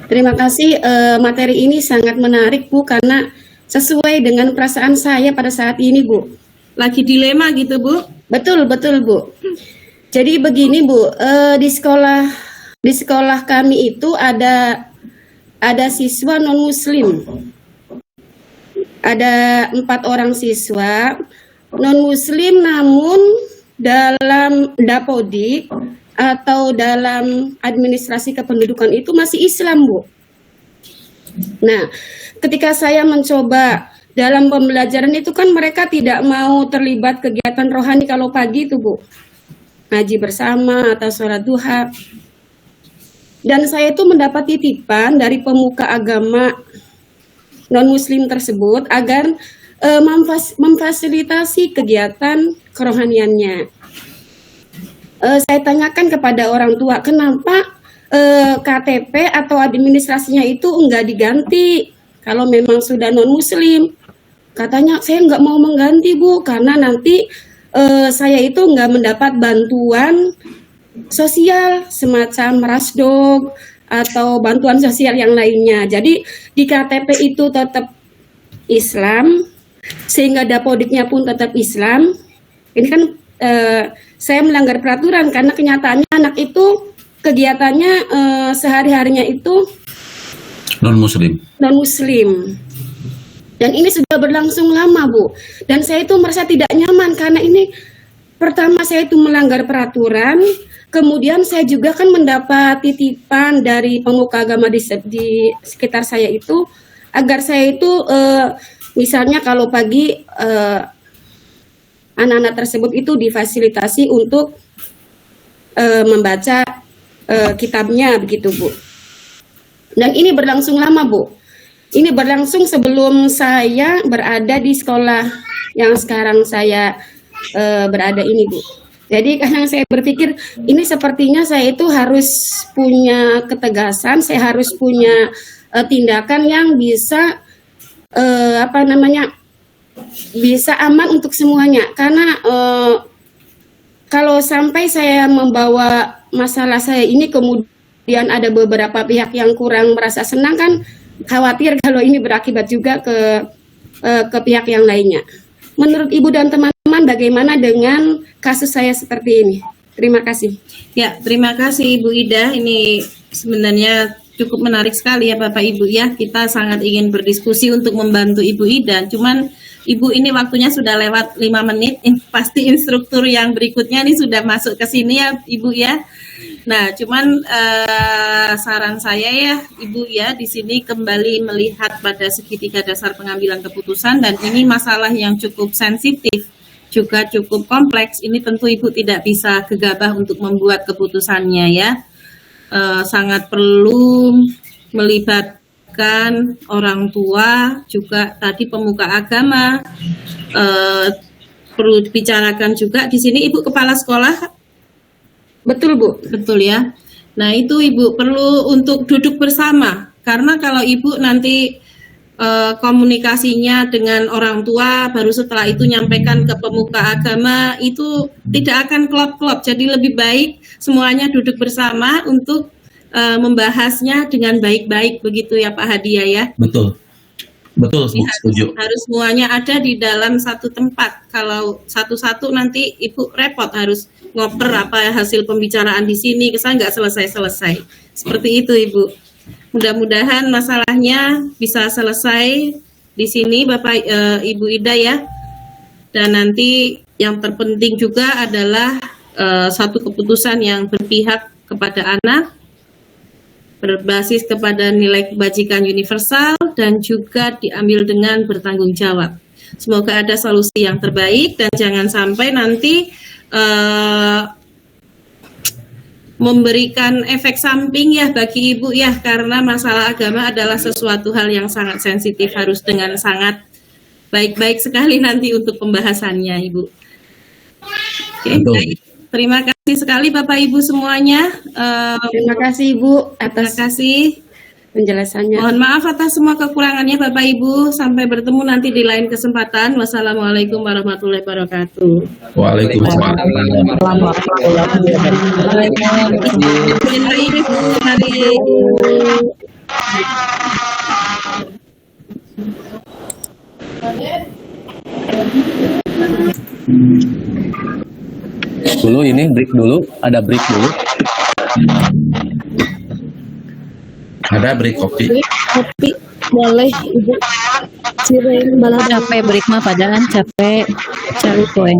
Terima kasih, materi ini sangat menarik Bu, karena sesuai dengan perasaan saya pada saat ini Bu. Lagi dilema gitu Bu? Betul, betul Bu. Jadi begini Bu, di sekolah kami itu ada siswa non muslim. Ada 4 orang siswa non muslim, namun dalam Dapodik atau dalam administrasi kependudukan itu masih Islam Bu. Nah, ketika saya mencoba dalam pembelajaran itu kan mereka tidak mau terlibat kegiatan rohani kalau pagi itu Bu. Ngaji bersama atau sholat duha. Dan saya itu mendapat titipan dari pemuka agama non-muslim tersebut agar memfasilitasi kegiatan kerohaniannya. Saya tanyakan kepada orang tua, kenapa KTP atau administrasinya itu enggak diganti kalau memang sudah non-muslim? Katanya, saya enggak mau mengganti Bu, karena nanti saya itu enggak mendapat bantuan sosial semacam rasdog atau bantuan sosial yang lainnya. Jadi di KTP itu tetap Islam, sehingga Dapodiknya pun tetap Islam. Ini kan saya melanggar peraturan karena kenyataannya anak itu kegiatannya sehari-harinya itu non-muslim. Non-muslim. Dan ini sudah berlangsung lama Bu. Dan saya itu merasa tidak nyaman karena ini pertama saya itu melanggar peraturan. Kemudian saya juga kan mendapat titipan dari pemuka agama di sekitar saya itu agar saya itu misalnya kalau pagi anak-anak tersebut itu difasilitasi untuk membaca kitabnya begitu Bu. Dan ini berlangsung lama Bu. Ini berlangsung sebelum saya berada di sekolah yang sekarang saya berada ini Bu. Jadi kadang saya berpikir ini sepertinya saya itu harus punya ketegasan, saya harus punya tindakan yang bisa bisa aman untuk semuanya. Karena kalau sampai saya membawa masalah saya ini kemudian ada beberapa pihak yang kurang merasa senang, kan khawatir kalau ini berakibat juga ke pihak yang lainnya. Menurut Ibu dan teman-teman, bagaimana dengan kasus saya seperti ini? Terima kasih. Ya, terima kasih Ibu Ida. Ini sebenarnya cukup menarik sekali ya Bapak Ibu ya. Kita sangat ingin berdiskusi untuk membantu Ibu Ida. Cuman Ibu ini waktunya sudah lewat 5 menit. Pasti instruktur yang berikutnya ini sudah masuk ke sini ya Ibu ya. Nah, cuman saran saya ya Ibu ya, di sini kembali melihat pada segitiga dasar pengambilan keputusan, dan ini masalah yang cukup sensitif, juga cukup kompleks. Ini tentu Ibu tidak bisa gegabah untuk membuat keputusannya ya. Sangat perlu melibatkan orang tua, juga tadi pemuka agama, perlu dibicarakan juga. Di sini Ibu kepala sekolah. Betul Bu, betul ya. Nah itu Ibu perlu untuk duduk bersama, karena kalau Ibu nanti komunikasinya dengan orang tua, baru setelah itu nyampaikan ke pemuka agama, itu tidak akan klop-klop. Jadi lebih baik semuanya duduk bersama untuk membahasnya dengan baik-baik, begitu ya Pak Hadia ya. Betul. Betul, setuju. Harus semuanya ada di dalam satu tempat. Kalau satu-satu nanti Ibu repot harus ngoper apa hasil pembicaraan di sini, kesan nggak selesai-selesai. Seperti itu Ibu. Mudah-mudahan masalahnya bisa selesai di sini Bapak Ibu Ida ya. Dan nanti yang terpenting juga adalah satu keputusan yang berpihak kepada anak, berbasis kepada nilai kebajikan universal, dan juga diambil dengan bertanggung jawab. Semoga ada solusi yang terbaik dan jangan sampai nanti memberikan efek samping ya bagi Ibu ya, karena masalah agama adalah sesuatu hal yang sangat sensitif, harus dengan sangat baik-baik sekali nanti untuk pembahasannya, Ibu. Oke, Betul. baik. Terima kasih sekali Bapak Ibu semuanya. Terima kasih Ibu atas penjelasannya. Mohon maaf atas semua kekurangannya Bapak Ibu. Sampai bertemu nanti di lain kesempatan. Wassalamualaikum warahmatullahi wabarakatuh. Waalaikumsalam. Dulu ini break dulu, ada break dulu. Ada break kopi. Kopi boleh Ibu. Cireng balada. Capek break mah padahal capek cari poin.